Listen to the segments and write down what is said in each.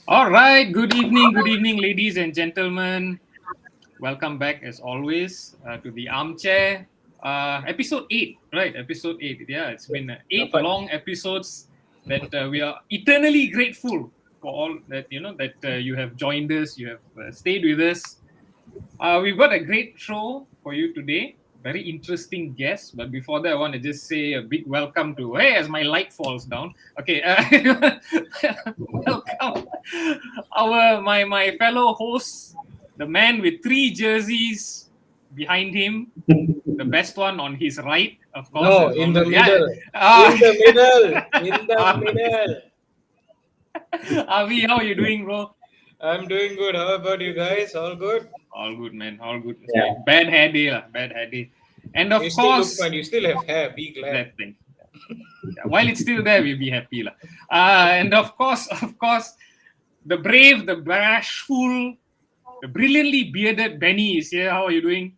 All right. Good evening, ladies and gentlemen. Welcome back, as always, to the Armchair, episode 8. Right, episode 8. Yeah, it's been eight Dapat. long episodes that we are eternally grateful for all that you have joined us. You have stayed with us. We've got a great show for you today. Very interesting guest. But before that, I want to just say a big welcome to, hey, as my light falls down. Okay, welcome my fellow host, the man with three jerseys behind him, the best one on his right, of course, No, as in the always. Yeah, middle. In the middle. In the uh, middle. Avi, how are you doing, bro? I'm doing good. How about you guys? All good? All good, man. All good. It's my Yeah, bad hair day, lah. Bad hair day. And You of still look course, fine. You still have hair. Be glad. that thing. Yeah, while it's still there, we'll be happy, lah. And of course, the brave, the bashful, the brilliantly bearded Benny is here. How are you doing?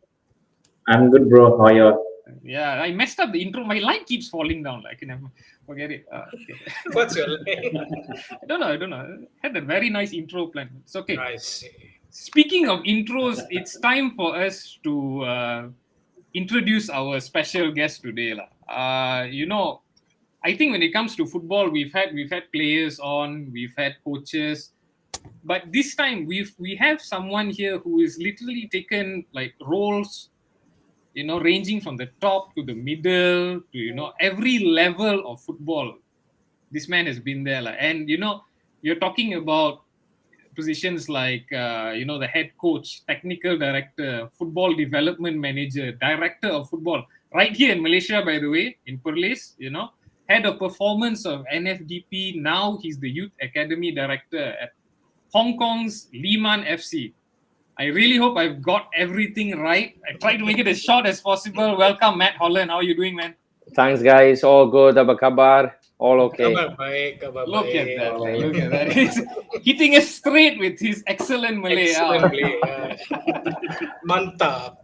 I'm good, bro. How are you? Yeah, I messed up the intro. My light keeps falling down. I can forget it. Okay. What's your name? I don't know. I had a very nice intro plan. It's okay. I see. Speaking of intros, it's time for us to introduce our special guest today, lah. I think when it comes to football, we've had players on, we've had coaches, but this time we have someone here who is literally taken like roles, ranging from the top to the middle to every level of football. This man has been there, like, and you're talking about positions like the head coach, technical director, football development manager, director of football, right here in Malaysia, by the way, in Perlis, head of performance of NFDP. Now he's the youth academy director at Hong Kong's Liman FC. I really hope I've got everything right. I tried to make it as short as possible. Welcome, Matt Holland. How are you doing, man? Thanks, guys. All good. Apa kabar? All okay. Kabar baik, kabar Look at baik. that. Look at that. He's hitting us straight with his excellent Malay. Excellent play. Mantap.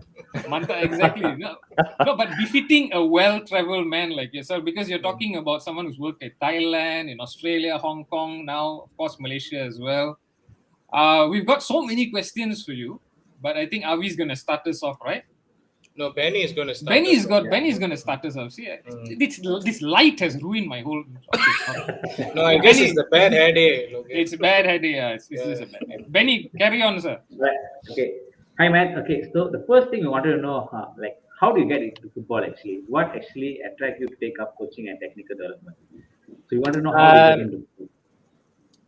Manta, exactly. No, but befitting a well-traveled man like yourself, because you're talking about someone who's worked at Thailand, in Australia, Hong Kong, now, of course, Malaysia as well. We've got so many questions for you, but I think Avi's going to start us off, right? No, Benny is going to start. Benny's going to start us off. See, this light has ruined my whole. Okay, No, I guess it's the bad hair day. Logan. it's a bad idea. It's a bad idea. Benny, carry on, sir. Right. Okay. Hi, Matt. Okay. So the first thing we wanted to know, how do you get into football? Actually, what actually attracts you to take up coaching and technical development? So you want to know how you get into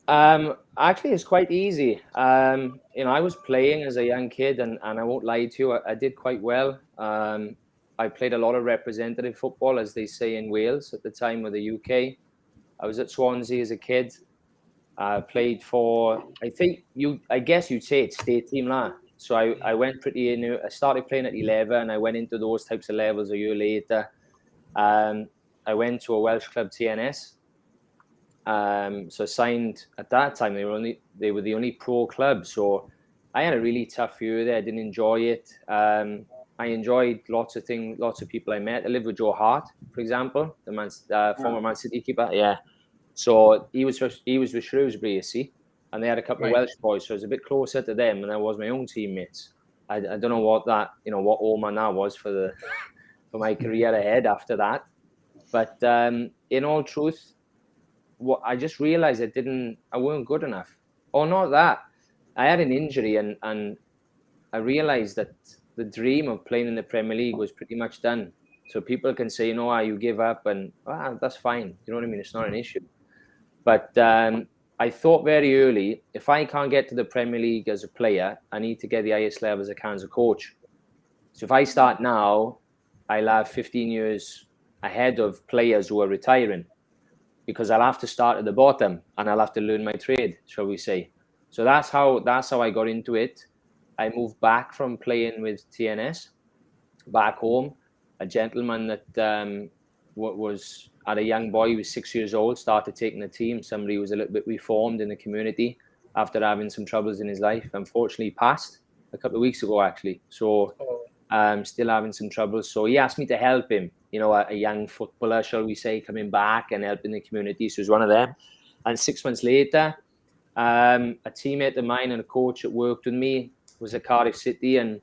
football. Actually, it's quite easy. I was playing as a young kid, and I won't lie to you, I did quite well. I played a lot of representative football, as they say in Wales at the time, with the UK. I was at Swansea as a kid. Played for, I guess you'd say it's state team lah. So I went pretty in. I started playing at 11. I went into those types of levels a year later. I went to a Welsh club, TNS. So signed at that time. They were the only pro club. So I had a really tough year there. I didn't enjoy it. I enjoyed lots of things, lots of people I met. I lived with Joe Hart, for example, the former Man City keeper. Yeah. So he was with Shrewsbury, you see, and they had a couple of Welsh boys. So I was a bit closer to them, and I was my own teammates. I don't know what that, what omen that was for my career ahead after that. But in all truth, what I just realized I weren't good enough. Or not that. I had an injury and I realized that the dream of playing in the Premier League was pretty much done. So people can say, you give up and that's fine. You know what I mean? It's not an issue. But I thought very early, if I can't get to the Premier League as a player, I need to get the highest level as a coach. So if I start now, I'll have 15 years ahead of players who are retiring, because I'll have to start at the bottom and I'll have to learn my trade, shall we say. So that's how I got into it. I moved back from playing with TNS back home. A gentleman that was at a young boy, he was 6 years old, started taking the team. Somebody who was a little bit reformed in the community after having some troubles in his life. Unfortunately, passed a couple of weeks ago, actually. So still having some troubles. So he asked me to help him, a young footballer, shall we say, coming back and helping the community. So he was one of them. And 6 months later, A teammate of mine and a coach that worked with me was at Cardiff City, and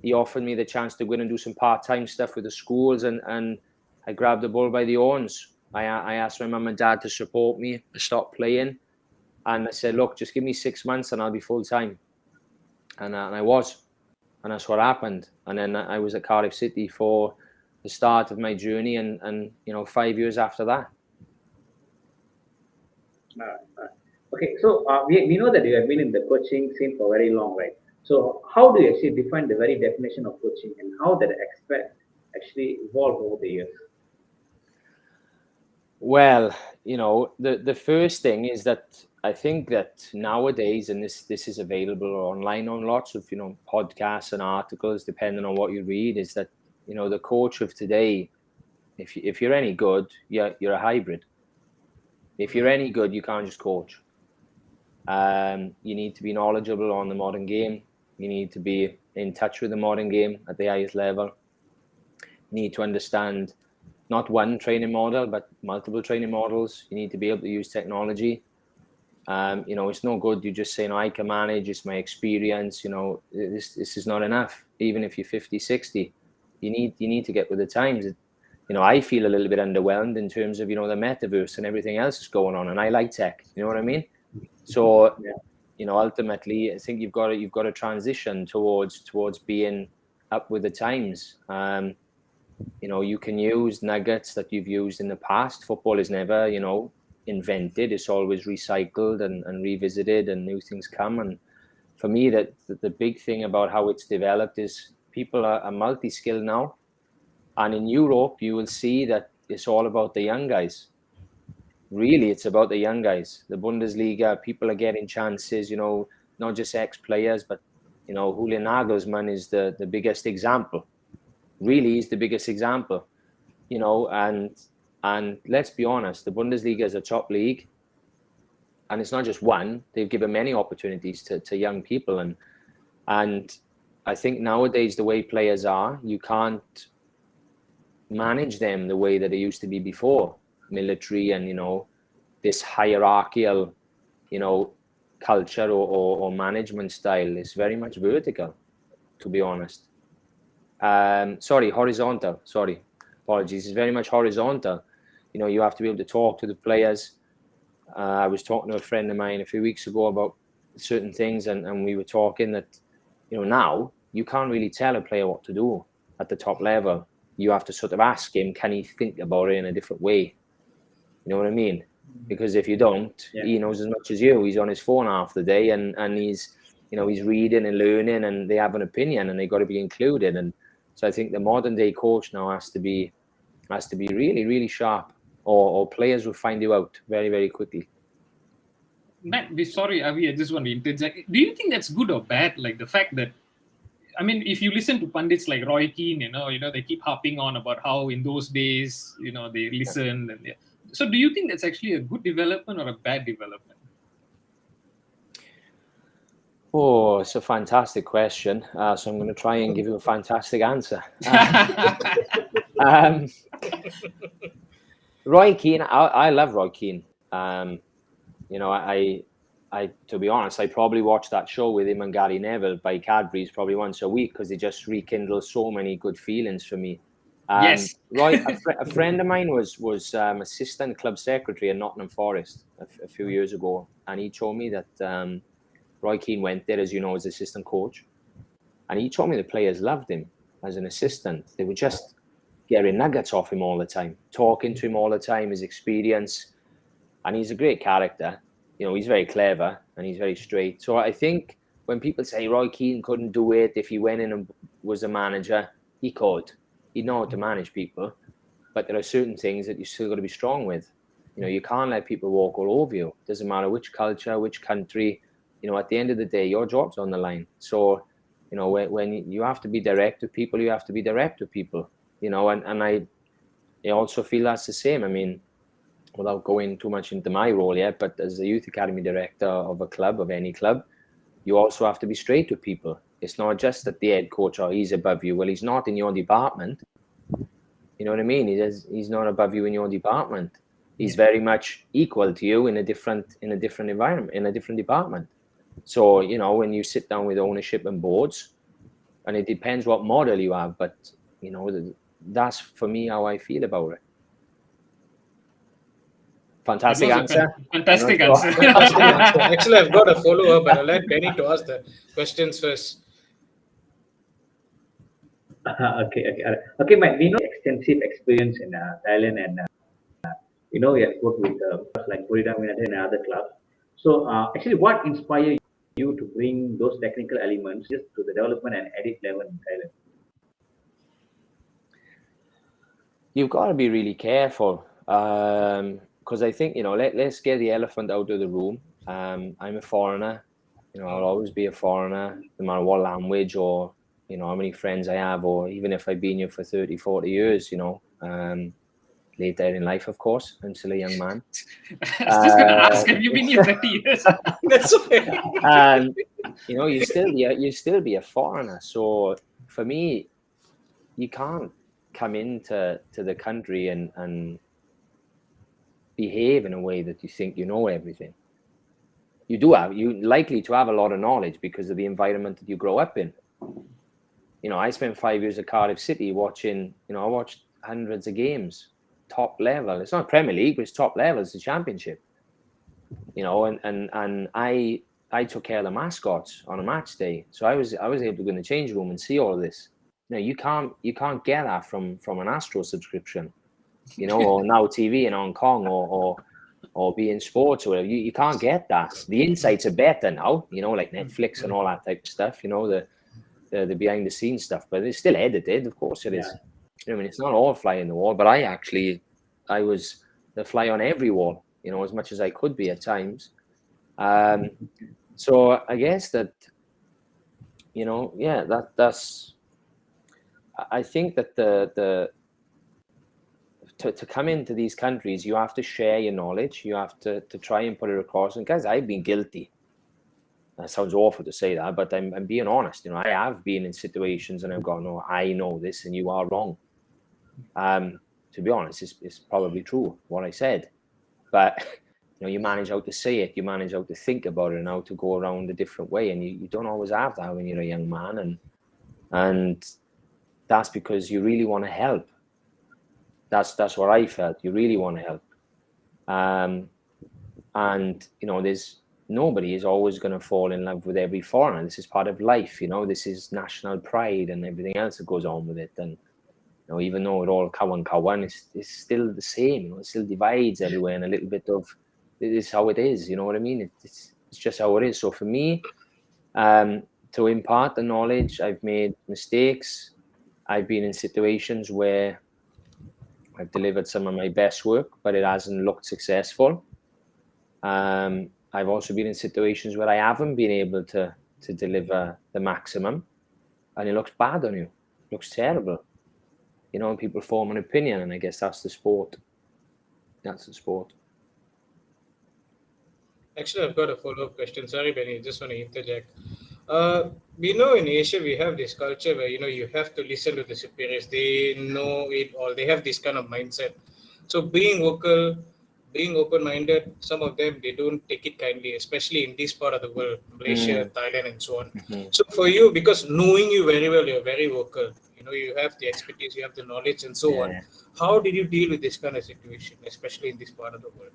he offered me the chance to go in and do some part-time stuff with the schools, and I grabbed the bull by the horns. I asked my mum and dad to support me to stop playing, and I said, look, just give me 6 months and I'll be full-time. And I was, and that's what happened. And then I was at Cardiff City for the start of my journey, and 5 years after that. Okay, so we know that you have been in the coaching scene for very long, right? So how do you actually define the very definition of coaching, and how that aspect actually evolved over the years? Well, the first thing is that I think that nowadays, and this is available online on lots of podcasts and articles, depending on what you read, is that the coach of today, if you're any good, you're a hybrid. If you're any good, you can't just coach. You need to be knowledgeable on the modern game. You need to be in touch with the modern game at the highest level. You need to understand not one training model, but multiple training models. You need to be able to use technology. It's no good you just say, I can manage, it's my experience. This is not enough. Even if you're 50, 60, you need to get with the times. I feel a little bit underwhelmed in terms of, the metaverse and everything else is going on. And I like tech, you know what I mean? So, ultimately, I think you've got to transition towards being up with the times. You can use nuggets that you've used in the past. Football is never, invented. It's always recycled and revisited, and new things come. And for me, that the big thing about how it's developed is people are multi-skilled now. And in Europe, you will see that it's all about the young guys. Really, it's about the young guys. The Bundesliga, people are getting chances, not just ex-players, but, Julian Nagelsmann is the biggest example. Really, he's the biggest example, and let's be honest, the Bundesliga is a top league, and it's not just one. They've given many opportunities to young people, and I think nowadays the way players are, you can't manage them the way that they used to be before. Military and this hierarchical culture or management style is very much vertical, to be honest. Horizontal. Apologies. It's very much horizontal. You have to be able to talk to the players. I was talking to a friend of mine a few weeks ago about certain things, and we were talking that now you can't really tell a player what to do at the top level. You have to sort of ask him, can he think about it in a different way? You know what I mean? Because if you don't, he knows as much as you. He's on his phone half the day, and he's he's reading and learning, and they have an opinion, and they got to be included. And so I think the modern day coach now has to be really, really sharp, or players will find you out very, very quickly. Matt, sorry, Avi, I just want to interject. Do you think that's good or bad? Like the fact that, if you listen to pundits like Roy Keane, they keep harping on about how in those days, they listened. So do you think that's actually a good development or a bad development? Oh, it's a fantastic question. So I'm going to try and give you a fantastic answer. Roy Keane, I love Roy Keane. I to be honest, I probably watch that show with him and Gary Neville by Cadbury's probably once a week, because they just rekindle so many good feelings for me. Yes. Roy, a friend of mine was assistant club secretary in Nottingham Forest a few years ago, and he told me that Roy Keane went there, as you know, as assistant coach, and he told me the players loved him as an assistant. They were just getting nuggets off him all the time, talking to him all the time, his experience, and he's a great character. He's very clever and he's very straight. So I think when people say Roy Keane couldn't do it if he went in and was a manager, he could. He'd know how to manage people, but there are certain things that you still got to be strong with. You can't let people walk all over you. It doesn't matter which culture, which country. At the end of the day, your job's on the line. So, when you have to be direct with people, you have to be direct with people. And I also feel that's the same. Without going too much into my role yet, but as a youth academy director of a club, of any club, you also have to be straight with people. It's not just that the head coach, he's above you. Well, he's not in your department. You know what I mean? He's not above you in your department. He's very much equal to you in a different environment, in a different department. So, you know, when you sit down with ownership and boards, and it depends what model you have, but, you know, that's for me how I feel about it. Fantastic answer. Fantastic answer. Fantastic answer. Actually, I've got a follow-up, but I'll let Benny to ask the questions first. Okay, Matt. We know extensive experience in Thailand, and you know, we have worked with clubs like Florida United and other clubs. So, actually, what inspired you to bring those technical elements just to the development and edit level in Thailand? You've got to be really careful, because I think, you know, let's get the elephant out of the room. I'm a foreigner. You know, I'll always be a foreigner, no matter what language or, you know, how many friends I have, or even if I've been here for 30, 40 years, you know, later in life, of course. I'm still a young man. I was just going to ask, have you been here 30 years? That's okay. You know, you still be a foreigner. So for me, you can't come into the country and behave in a way that you think you know everything. You're likely to have a lot of knowledge because of the environment that you grow up in. You know, I spent 5 years at Cardiff City watching, you know, I watched hundreds of games, top level. It's not Premier League, but it's top level. It's the Championship. You know, and I took care of the mascots on a match day. So I was able to go in the change room and see all of this. You know, you can't get that from an Astro subscription, you know, or Now TV in Hong Kong, or be in sports or whatever. You can't get that. The insights are better now, you know, like Netflix and all that type of stuff, you know, the behind the scenes stuff, but it's still edited, of course it is. I mean, it's not all fly in the wall, but I was the fly on every wall, you know, as much as I could be at times. So I guess that, you know, yeah, that's, I think that to come into these countries, you have to share your knowledge. You have to try and put it across. And guys, I've been guilty. That sounds awful to say that, but I'm being honest. You know, I have been in situations and I've gone, no, I know this and you are wrong. To be honest, it's probably true what I said, but you know, you manage how to say it, you manage how to think about it, and how to go around a different way. And you don't always have that when you're a young man, and that's because you really want to help. That's what I felt. You really want to help, and you know, nobody is always going to fall in love with every foreigner. This is part of life, you know. This is national pride and everything else that goes on with it. And you know, even though it all kawan, it's still the same. You know, it still divides everywhere, and a little bit of it is how it is. You know what I mean? It's just how it is. So for me, to impart the knowledge, I've made mistakes. I've been in situations where I've delivered some of my best work, but it hasn't looked successful. I've also been in situations where I haven't been able to deliver the maximum, and it looks bad on you. It looks terrible. You know, and people form an opinion, and I guess that's the sport. That's the sport. Actually, I've got a follow-up question. Sorry, Benny, just want to interject. We know in Asia we have this culture where, you know, you have to listen to the superiors. They know it all. They have this kind of mindset. So being vocal, being open-minded, some of them, they don't take it kindly, especially in this part of the world, Malaysia, Thailand, and so on. So for you, because knowing you very well, you're very vocal. You know, you have the expertise, you have the knowledge, and so on. How did you deal with this kind of situation, especially in this part of the world?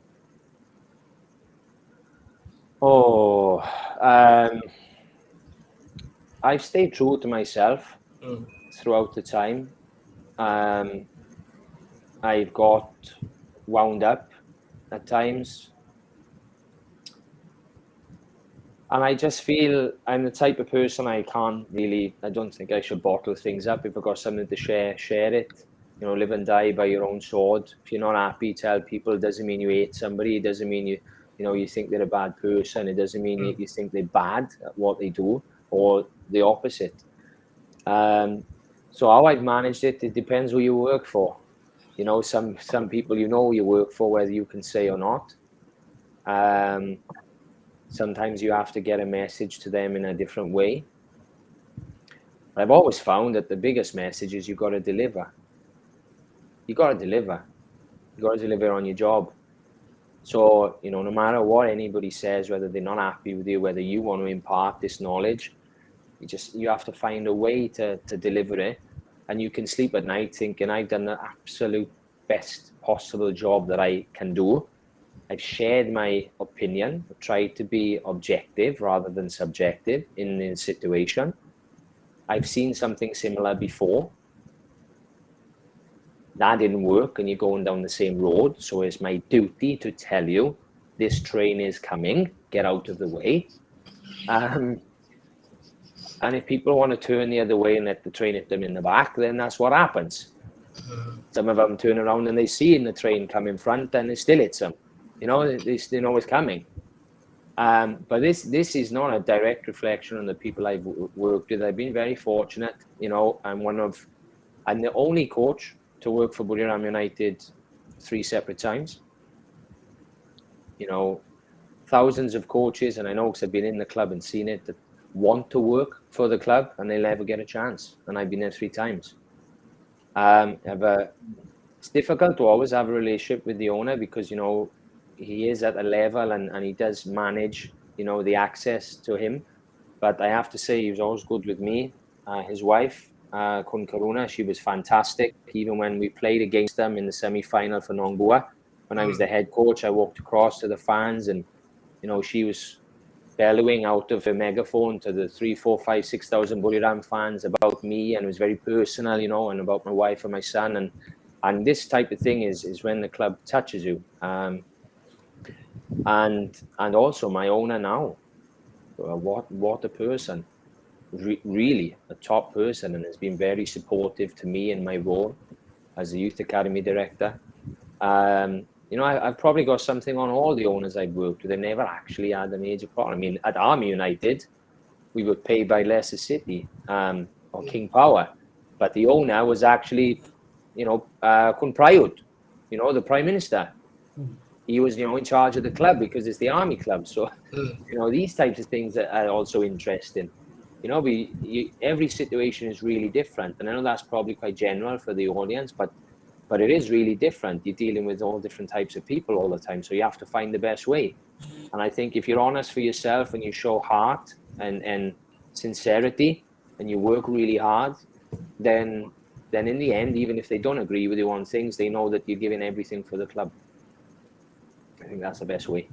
I've stayed true to myself throughout the time. I've got wound up at times, and I just feel I'm the type of person I don't think I should bottle things up. If I've got something to share it. You know, live and die by your own sword. If you're not happy, tell people. It doesn't mean you hate somebody. It doesn't mean you think they're a bad person. It doesn't mean you think they're bad at what they do, or the opposite. So how I've managed it depends who you work for. You know, some people you work for, whether you can say or not. Sometimes you have to get a message to them in a different way. I've always found that the biggest message is you've got to deliver. You got to deliver. You got to deliver on your job. So, you know, no matter what anybody says, whether they're not happy with you, whether you want to impart this knowledge, you have to find a way to deliver it. And you can sleep at night thinking, I've done the absolute best possible job that I can do. I've shared my opinion, I've tried to be objective rather than subjective in the situation. I've seen something similar before. That didn't work, and you're going down the same road. So it's my duty to tell you, this train is coming, get out of the way. And if people want to turn the other way and let the train hit them in the back, then that's what happens. Some of them turn around and they see the train come in front, and it still hits them. You know, they know it's coming. But this is not a direct reflection on the people I've worked with. I've been very fortunate. You know, I'm the only coach to work for Buriram United 3 separate times. You know, thousands of coaches, and I know because I've been in the club and seen it, that want to work for the club and they'll never get a chance. And I've been there 3 times. It's difficult to always have a relationship with the owner because, you know, he is at a level and he does manage, you know, the access to him. But I have to say he was always good with me. His wife, Kun Karuna, she was fantastic. Even when we played against them in the semi-final for Nongbua, when I was the head coach, I walked across to the fans and, you know, she was bellowing out of a megaphone to the 3, 4, 5, 6,000 Buriram fans about me, and it was very personal, you know, and about my wife and my son. And this type of thing is when the club touches you. And also my owner now, what a person. Really a top person, and has been very supportive to me in my role as the youth academy director. You know, I've probably got something on all the owners I've worked with. They never actually had a major problem. I mean, at Army United, we were paid by Leicester City or King Power, but the owner was actually, you know, Kun Prayut, you know, the Prime Minister. He was, you know, in charge of the club because it's the Army club. So, you know, these types of things are also interesting. You know, every situation is really different, and I know that's probably quite general for the audience, but it is really different. You're dealing with all different types of people all the time, so you have to find the best way. And I think if you're honest for yourself and you show heart and sincerity and you work really hard, then in the end, even if they don't agree with you on things, they know that you're giving everything for the club. I think that's the best way.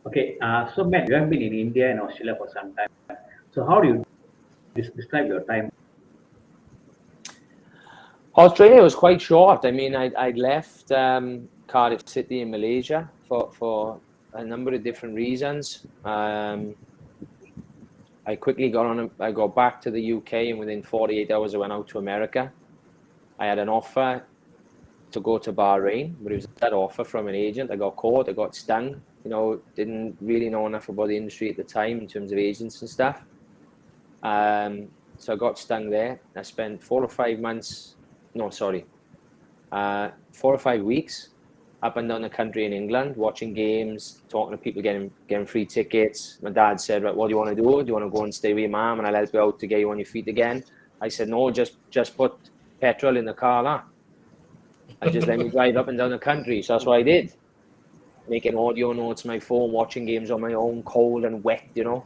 Okay, so Matt, you have been in India and Australia for some time. So how do you describe your time? Australia was quite short. I mean, I left Cardiff City in Malaysia for a number of different reasons. I quickly I got back to the UK, and within 48 hours I went out to America. I had an offer to go to Bahrain, but it was that offer from an agent. I got caught, I got stung. You know, didn't really know enough about the industry at the time in terms of agents and stuff. So I got stung there. I spent 4 or 5 weeks up and down the country in England, watching games, talking to people, getting free tickets. My dad said, right, what do you want to do? Do you want to go and stay with your mum and I'll help you out to get you on your feet again? I said, no, just put petrol in the car now. And just let me drive up and down the country. So that's what I did. Making audio notes on my phone, watching games on my own, cold and wet, you know.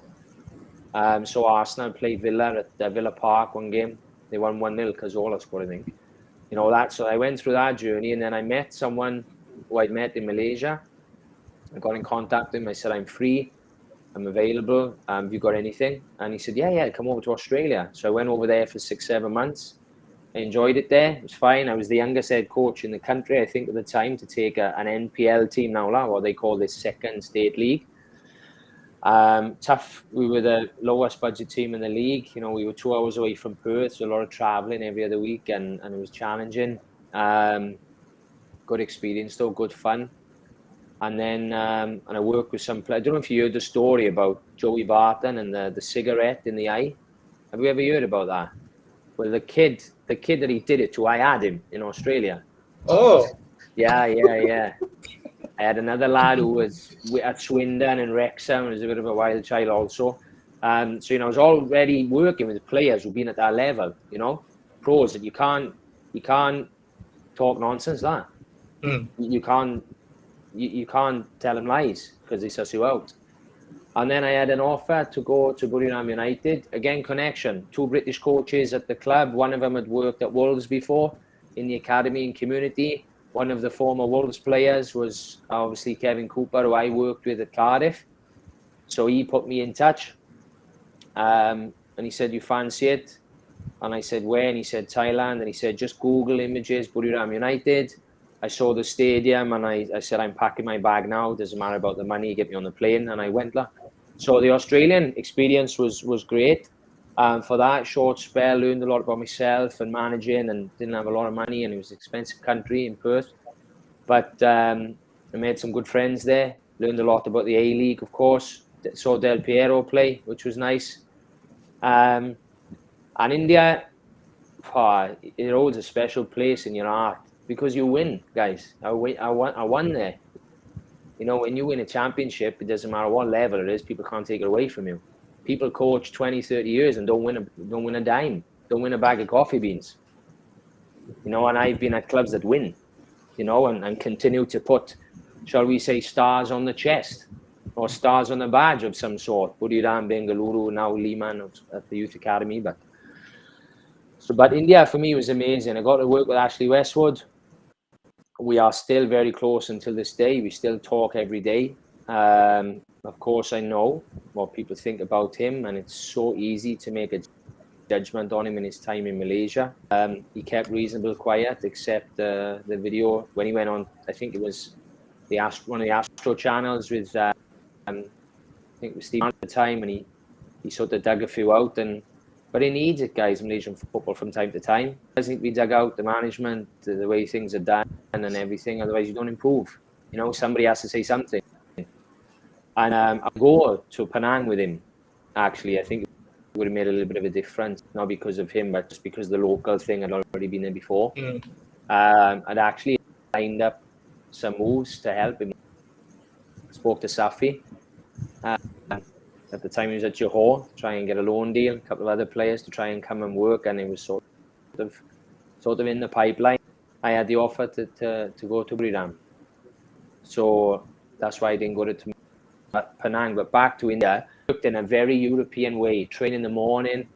So Arsenal played Villa at Villa Park one game. They won 1-0 Cazorla scored, I think. You know that. So I went through that journey, and then I met someone who I'd met in Malaysia. I got in contact with him. I said, I'm free. I'm available. Have you got anything? And he said, yeah, come over to Australia. So I went over there for 6-7 months. I enjoyed it there. It was fine. I was the youngest head coach in the country, I think, at the time, to take an NPL team now, what they call the second state league. Tough. We were the lowest budget team in the league. You know, we were 2 hours away from Perth, so a lot of traveling every other week, and it was challenging. Good experience though, good fun. And then and I worked with some players. I don't know if you heard the story about Joey Barton and the cigarette in the eye. Have you ever heard about that? Well, the kid that he did it to, I had him in Australia. Oh. Yeah. I had another lad who was at Swindon and Wrexham, was a bit of a wild child also. So, you know, I was already working with players who've been at that level, you know, pros that you can't talk nonsense. That you can't tell them lies because they suss you out. And then I had an offer to go to Buriram United. Again, connection. 2 British coaches at the club. One of them had worked at Wolves before in the academy and community. One of the former Wolves players was obviously Kevin Cooper, who I worked with at Cardiff. So he put me in touch. And he said, you fancy it? And I said, where? And he said, Thailand. And he said, just Google images, Buriram United. I saw the stadium and I said, I'm packing my bag now. Doesn't matter about the money. Get me on the plane. And I went there. So the Australian experience was great. For that short spell, learned a lot about myself and managing, and didn't have a lot of money, and it was an expensive country in Perth. But I made some good friends there. Learned a lot about the A-League, of course. Saw Del Piero play, which was nice. And India, it holds a special place in your heart because you win, guys. I won there. You know, when you win a championship, it doesn't matter what level it is, people can't take it away from you. People coach 20, 30 years and don't win a dime, don't win a bag of coffee beans. You know, and I've been at clubs that win, you know, and continue to put, shall we say, stars on the chest or stars on the badge of some sort. Buriram, Bengaluru, now Lehman at the Youth Academy. But India for me was amazing. I got to work with Ashley Westwood. We are still very close until this day. We still talk every day. Of course, I know what people think about him, and it's so easy to make a judgment on him in his time in Malaysia. He kept reasonably quiet, except the video when he went on. I think it was one of the Astro channels with I think it was Steve at the time, and he sort of dug a few out. But he needs it, guys, Malaysian football from time to time. It doesn't need to be dug out, the management, the way things are done and everything. Otherwise, you don't improve. You know, somebody has to say something. And I'll go to Penang with him, actually. I think it would have made a little bit of a difference, not because of him, but just because the local thing had already been there before. I'd actually lined up some moves to help him. Spoke to Safi. At the time he was at Johor, try and get a loan deal, a couple of other players to try and come and work, and it was sort of in the pipeline. I had the offer to go to Buriram. So that's why I didn't go to Penang. But back to India, worked in a very European way, train in the morning,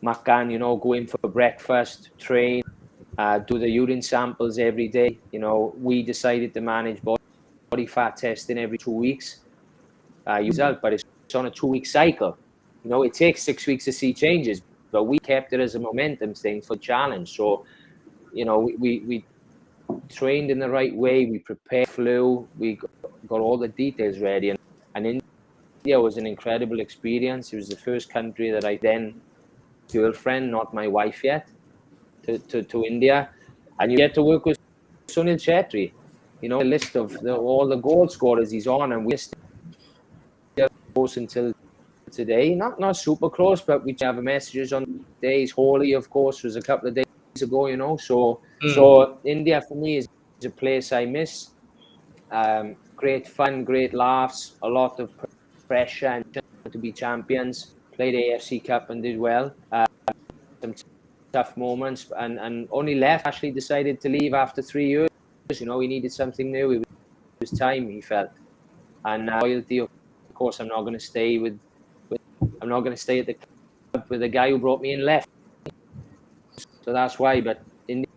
makan, you know, go in for breakfast, train, do the urine samples every day. You know, we decided to manage body fat testing every 2 weeks. Result, but it's on a 2-week cycle. You know, it takes 6 weeks to see changes, but we kept it as a momentum thing for challenge. So, you know, we trained in the right way, we prepared, flew, we got all the details ready, and India was an incredible experience. It was the first country that I then girlfriend, not my wife yet, to India, and you get to work with Sunil Chetri. You know, a list of all the goal scorers he's on, and we're still close until today. Not super close, but we have messages on days. Holi, of course, was a couple of days ago, you know. So India for me is a place I miss. Great fun, great laughs, a lot of pressure and to be champions. Played AFC Cup and did well. Some tough moments, and only left. Actually decided to leave after 3 years. You know, he needed something new. It was time, he felt. And loyalty, of course, I'm not going to stay I'm not going to stay at the club with the guy who brought me in left. So that's why. But India,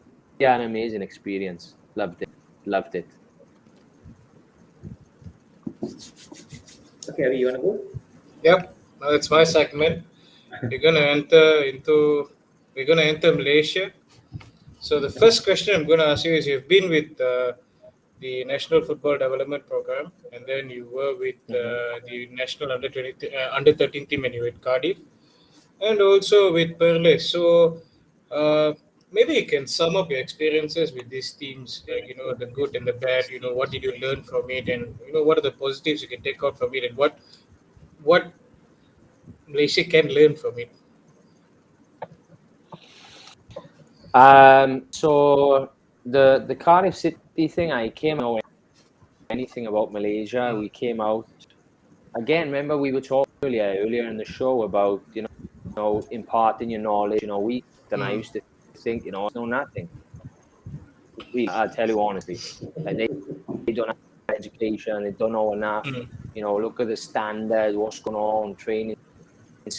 an amazing experience. Loved it. Okay, Avi, you want to go? Yep. Now it's my segment. We're gonna enter Malaysia. So the first question I'm going to ask you is: you've been with the National Football Development Program, and then you were with the National Under 13 team, and you were at Cardiff, and also with Perlis. So maybe you can sum up your experiences with these teams, like, you know, the good and the bad. You know, what did you learn from it, and you know, what are the positives you can take out from it, and what Malaysia can learn from it. So the Cardiff City thing, I came out anything about Malaysia. We came out again. Remember, we were talking earlier in the show about, you know, imparting your knowledge. You know, and I used to think, you know, I know nothing. Really, I'll tell you honestly. Like they don't have education, they don't know enough. You know, look at the standard, what's going on, training.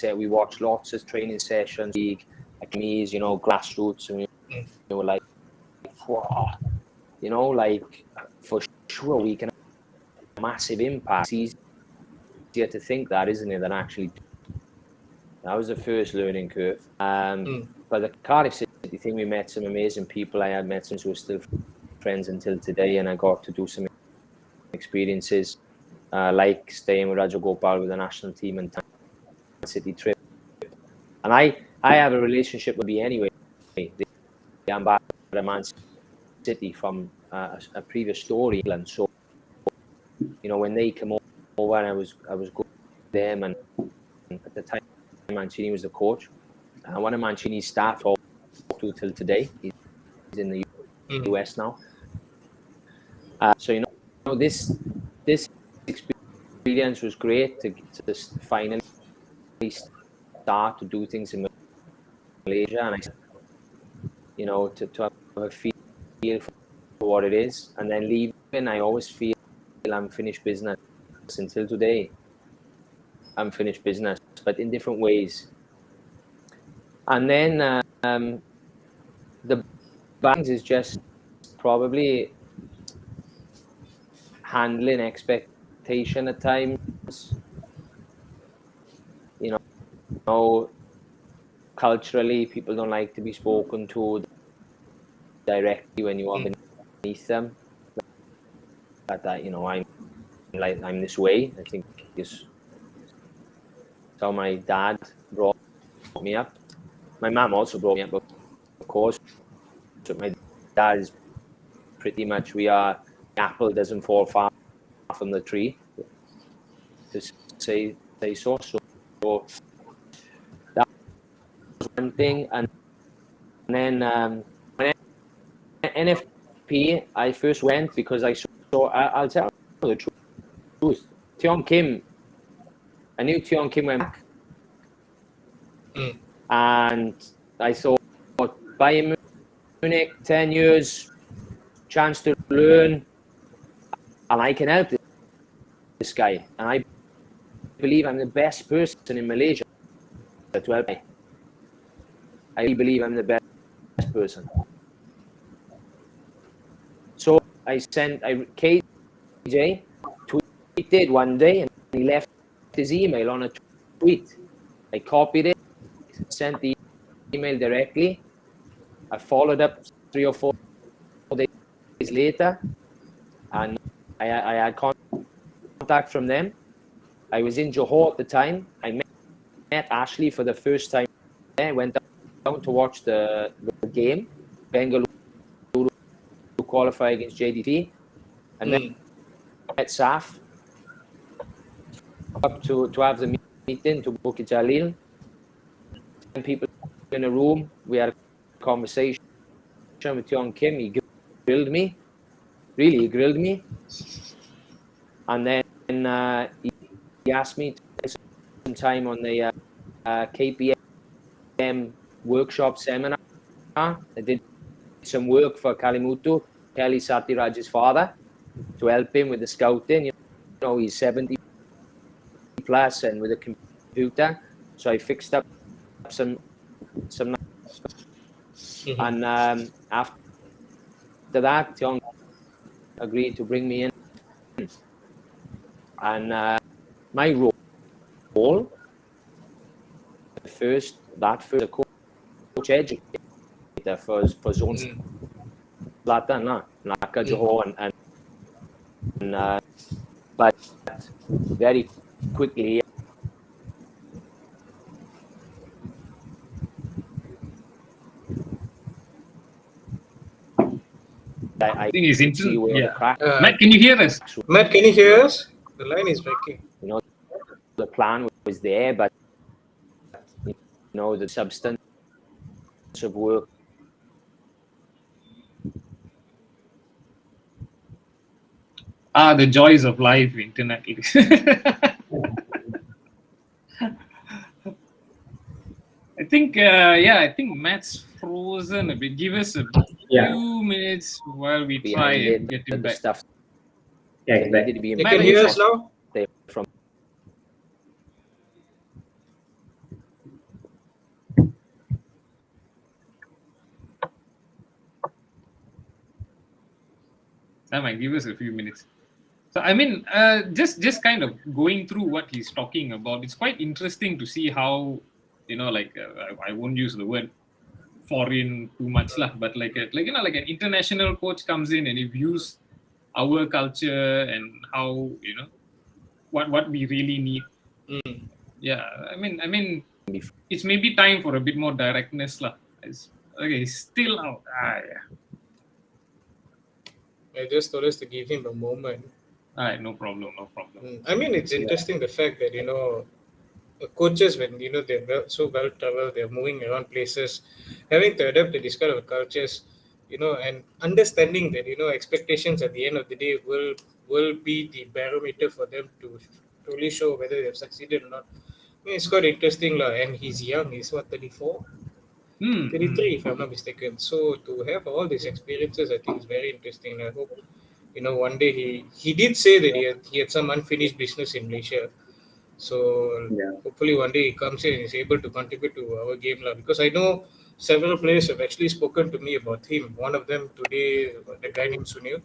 We watch lots of training sessions, league, academies, you know, grassroots, and you know, like, wow, you know, like for sure we can have a massive impact. It's easier to think that, isn't it, than actually. That was the first learning curve. But the Cardiff City thing, we met some amazing people. I had met some who were still friends until today, and I got to do some experiences, like staying with Raja Gopal with the national team and City trip. And I have a relationship with me anyway, the ambassador of Man City from a previous story. And so, you know, when they come over, I was good with them, and at the time Mancini was the coach. One of Mancini's staff talked to till today. He's in the US now. So, you know, this experience was great to finally start to do things in Malaysia, and you know, to have a feel for what it is, and then leaving, I always feel I'm finished business. Until today, I'm finished business, but in different ways. And then the banks is just probably handling expectation at times. You know, culturally, people don't like to be spoken to directly when you are beneath them. But you know, I'm this way. I think it's how my dad brought me up. My mom also brought me up, of course. So my dad is pretty much, the apple doesn't fall far from the tree, to say so. So that was one thing. And then when NFP, I first went because I saw, I'll tell you the truth. Tiong Kim, I knew Tiong Kim went back. And I thought, Bayern Munich, 10 years, chance to learn, and I can help this guy. And I believe I'm the best person in Malaysia to help me. I really believe I'm the best person. So KJ tweeted one day, and he left his email on a tweet. I copied it, sent the email directly. I followed up 3 or 4 days later, and I had contact from them. I was in Johor at the time. I met Ashley for the first time. I went down to watch the game, Bengaluru to qualify against JDT, and then met Saf up to have the meeting to Bukit Jalil. 10 people in a room. We had a conversation with Tiong Kim. He grilled me. Really, he grilled me. And then he asked me to spend some time on the KPM workshop seminar. I did some work for Kalimutu, Kelly Satiraj's father, to help him with the scouting. You know, he's 70 plus and with a computer. So I fixed up some and after that, Tiong agreed to bring me in, and my role first the coach educator for Zone Selatan, Melaka, Johor, and but very quickly. I think it's see where the crack. Matt, can you hear us? Matt, can you hear us? The line is breaking. You know, the plan was there, but you know, the substance of work. The joys of life, internet. I think Matt's frozen a bit. Give us a few minutes while we try and get him back. Stuff. Yeah, exactly. To be You can hear us now? From That might give us a few minutes. So I mean, just kind of going through what he's talking about. It's quite interesting to see how, I won't use the word foreign too much lah, but like an international coach comes in and he views our culture and how what we really need. Yeah, I mean, it's maybe time for a bit more directness lah. Okay, still out. Yeah. I just told us to give him a moment. All right, no problem. I mean, it's interesting the fact that coaches, when they're so well traveled, they're moving around places, having to adapt to this kind of cultures, and understanding that expectations at the end of the day will be the barometer for them to truly show whether they've succeeded or not. I mean, it's quite interesting lah. And he's young. He's 34, 33, if I'm not mistaken. So to have all these experiences, I think is very interesting. And I hope one day he did say that he had some unfinished business in Malaysia. So hopefully one day he comes in and is able to contribute to our game lah. Because I know several players have actually spoken to me about him. One of them today, the guy named Sunil.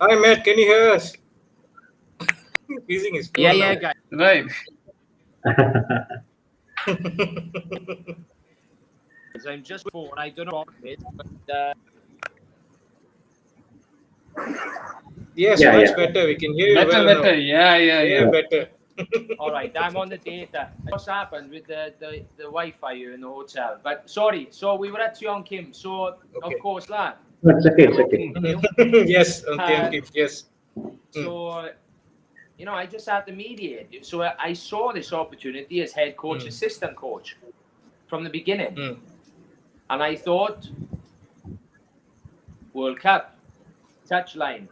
Hi Matt, can you hear us? He's using his phone. Yeah, guys. Right. I'm just phone. I don't know it, but yes, much better. We can hear you better. well now. Yeah. Better. all right, I'm on the data. What's happened with the Wi-Fi here in the hotel? But sorry, so we were at Tiong Kim. So of course, lad. It's okay. Yes, on Tiong Kim. Yes. So I just had to mediate. So I saw this opportunity as head coach, assistant coach, from the beginning, and I thought, World Cup, touchline,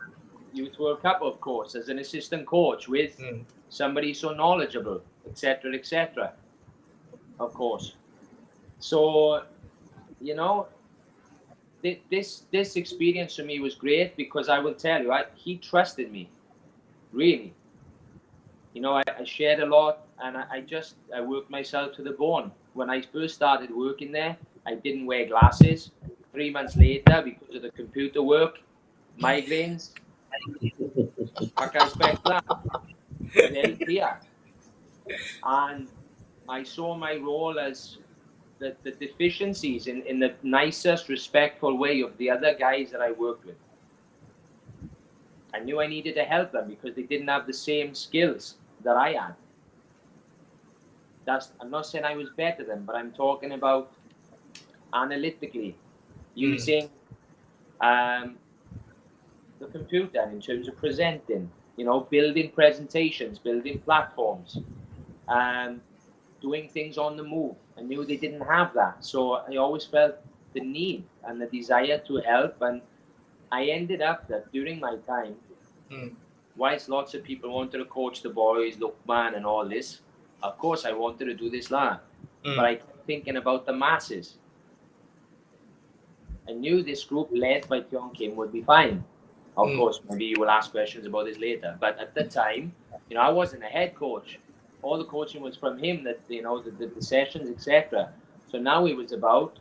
Youth World Cup, of course, as an assistant coach with somebody so knowledgeable, etc., of course. So, this experience for me was great because I will tell you, he trusted me, really. I shared a lot and I worked myself to the bone. When I first started working there, I didn't wear glasses. 3 months later, because of the computer work, migraines, very clear. And I saw my role as the deficiencies in the nicest, respectful way of the other guys that I worked with. I knew I needed to help them because they didn't have the same skills that I had. I'm not saying I was better than, but I'm talking about analytically using the computer in terms of presenting, building presentations, building platforms, doing things on the move. I knew they didn't have that. So I always felt the need and the desire to help. And I ended up that during my time, whilst lots of people wanted to coach the boys, Lukman and all this, of course I wanted to do this lah. But I kept thinking about the masses. I knew this group led by Tiong Kim would be fine. Of course, maybe you will ask questions about this later. But at the time, I wasn't a head coach. All the coaching was from him, that the sessions, etc. So now it was about,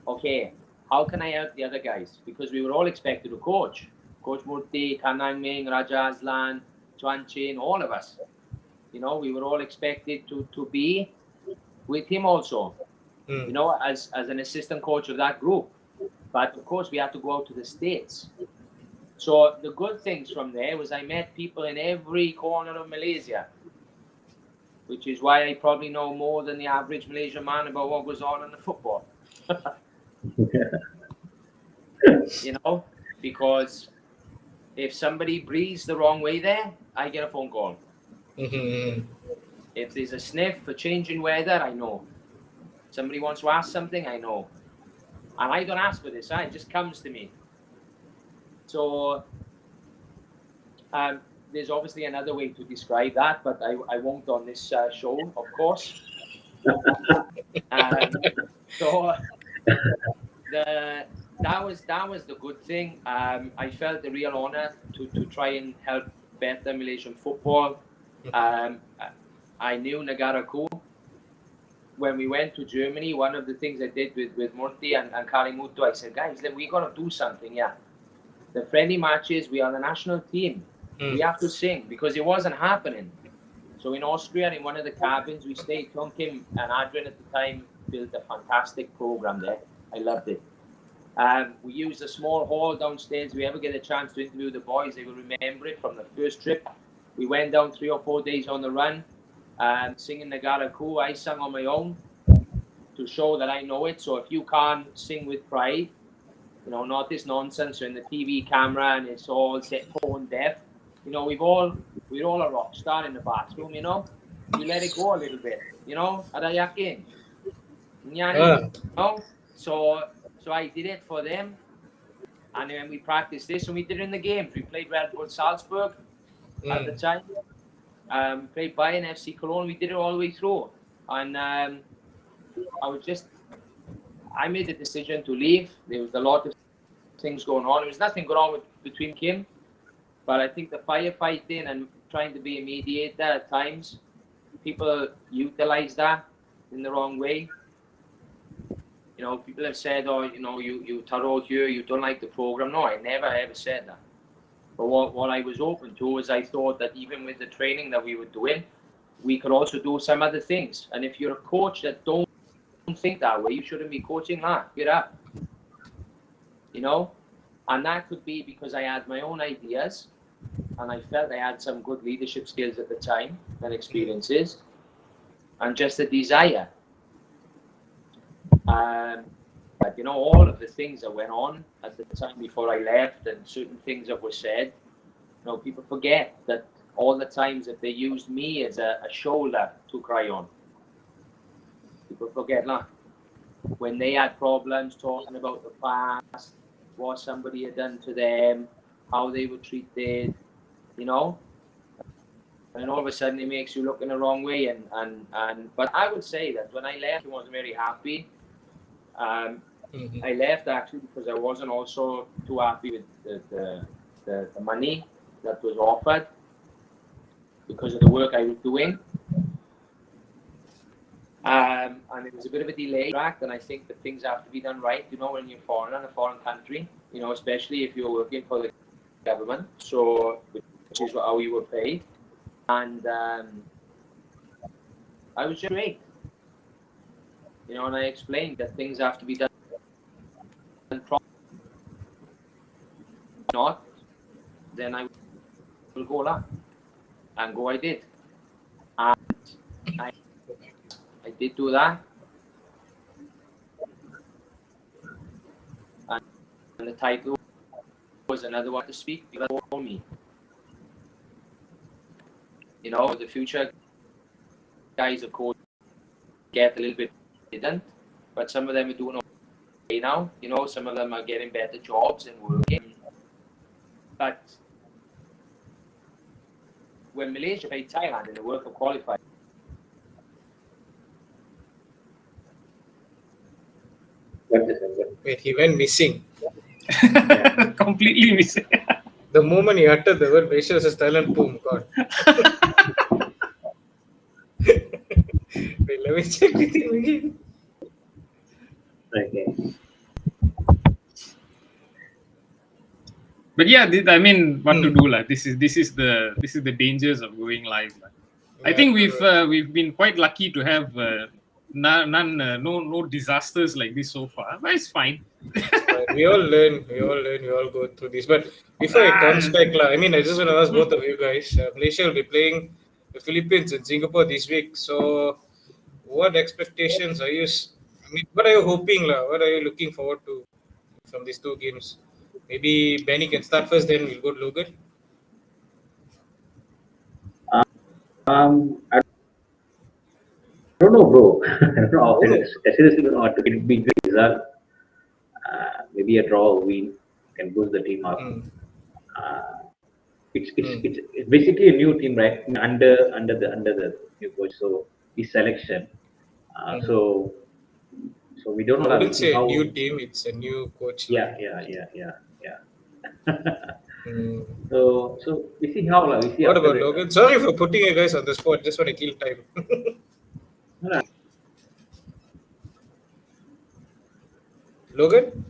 okay, how can I help the other guys? Because we were all expected to coach. Coach Murti, Kanang Ming, Raja Aslan, Chuan Chin, all of us. We were all expected to be with him also, as an assistant coach of that group. But of course, we had to go out to the States. So the good things from there was I met people in every corner of Malaysia, which is why I probably know more than the average Malaysian man about what goes on in the football. Because if somebody breathes the wrong way there, I get a phone call. If there's a sniff, a change in weather, I know. Somebody wants to ask something, I know. And I don't ask for this, it just comes to me. So there's obviously another way to describe that, but I won't on this show, of course. So that was the good thing. I felt a real honour to try and help better Malaysian football. I knew Negara Ku. When we went to Germany, one of the things I did with Murthy and Kalimutu, I said, guys, we got to do something, yeah. The friendly matches, we are the national team. We have to sing because it wasn't happening. So in Austria, in one of the cabins, we stayed. Tonkim and Adrian at the time built a fantastic program there. I loved it. We used a small hall downstairs. If we ever get a chance to interview the boys, they will remember it from the first trip. We went down 3 or 4 days on the run, singing Negara Ku. I sang on my own to show that I know it. So if you can't sing with pride, not this nonsense in the TV camera and it's all tone deaf. We're all a rock star in the bathroom. You let it go a little bit. Ada yakin. So I did it for them, and then we practiced this, and we did it in the games. We played Red Bull Salzburg at the time. We played Bayern, FC Cologne. We did it all the way through, and I made the decision to leave. There was a lot of things going on. There was nothing going on between Kim, but I think the firefighting and trying to be a mediator at times, people utilize that in the wrong way. People have said, you Taro here, you don't like the program. No, I never ever said that. But what I was open to is I thought that even with the training that we were doing, we could also do some other things. And if you're a coach that don't think that way, you shouldn't be coaching that. Get up. And that could be because I had my own ideas and I felt I had some good leadership skills at the time and experiences and just a desire. But all of the things that went on at the time before I left and certain things that were said, people forget that all the times that they used me as a shoulder to cry on. People forget that. When they had problems talking about the past, what somebody had done to them, how they were treated, and all of a sudden it makes you look in the wrong way. But I would say that when I left, I wasn't very happy. I left actually because I wasn't also too happy with the money that was offered because of the work I was doing. And it was a bit of a delay track, and I think that things have to be done right, when you're foreign in a foreign country, especially if you're working for the government, so which is how you were paid. And I was just great. And I explained that things have to be done properly. If not, then I will go on. And go I did. And I did do that. And the title was another one to speak for me. The future guys, of course, get a little bit didn't, but some of them are doing okay now. Some of them are getting better jobs and working. But when Malaysia played Thailand in the World Cup qualifier, wait, he went missing. Completely missing. The moment he uttered the word Malaysia versus Thailand, boom, God. Wait, let me check with him again. Okay. But yeah, what to do, like this is the dangers of going live. I think we've been quite lucky to have no disasters like this so far, but it's fine. We all learn, we all go through this. But before it comes back, I just want to ask both of you guys. Malaysia will be playing the Philippines and Singapore this week. So, what expectations are you? What are you hoping, What are you looking forward to from these two games? Maybe Benny can start first, then we'll go to Logan. I don't know, bro. I don't know. I seriously don't know what to do. It'd be a good result. Maybe a draw or win can boost the team up. It's basically a new team, right? Under the new coach. So his selection. So we don't I know wouldn't see say a how. new team, it's a new coach. Yeah. Mm. So we see how we see What after about that. Logan? Sorry for putting you guys on the spot. Just want to kill time. No, Logan?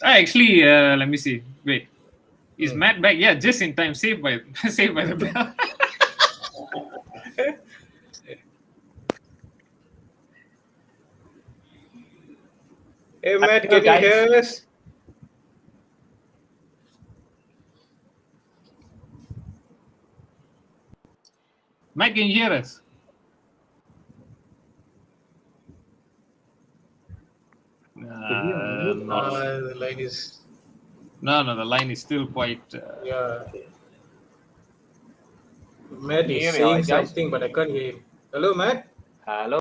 Actually, let me see. Wait, is Hmm. Matt back? Yeah, just in time. Saved by saved by the bell. Hey Matt, Hello, can you guys. hear us? Matt, can you hear us? The line is No, the line is still quite. yeah. Matt Can you is hear me, saying alright, guys? something, but I can't hear him. Hello, Matt? Hello.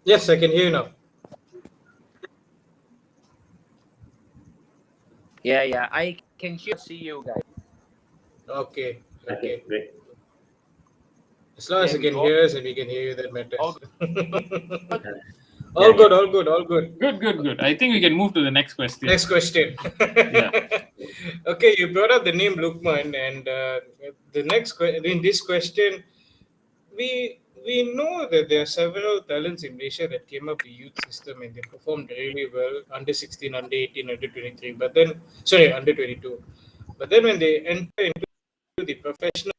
Yes, I can hear you now. Yeah. I can see you guys. Okay. Okay, great. As long as There you we can go. hear us and we can hear you, that matters. All All Yeah, good, all good, all good. Good. I think we can move to the next question. Next question. Yeah. Okay, you brought up the name Lukman, and the next in this question, we know that there are several talents in Malaysia that came up the youth system and they performed really well under 16, under 18, under 23. But then, sorry, under 22. But then when they enter into the professional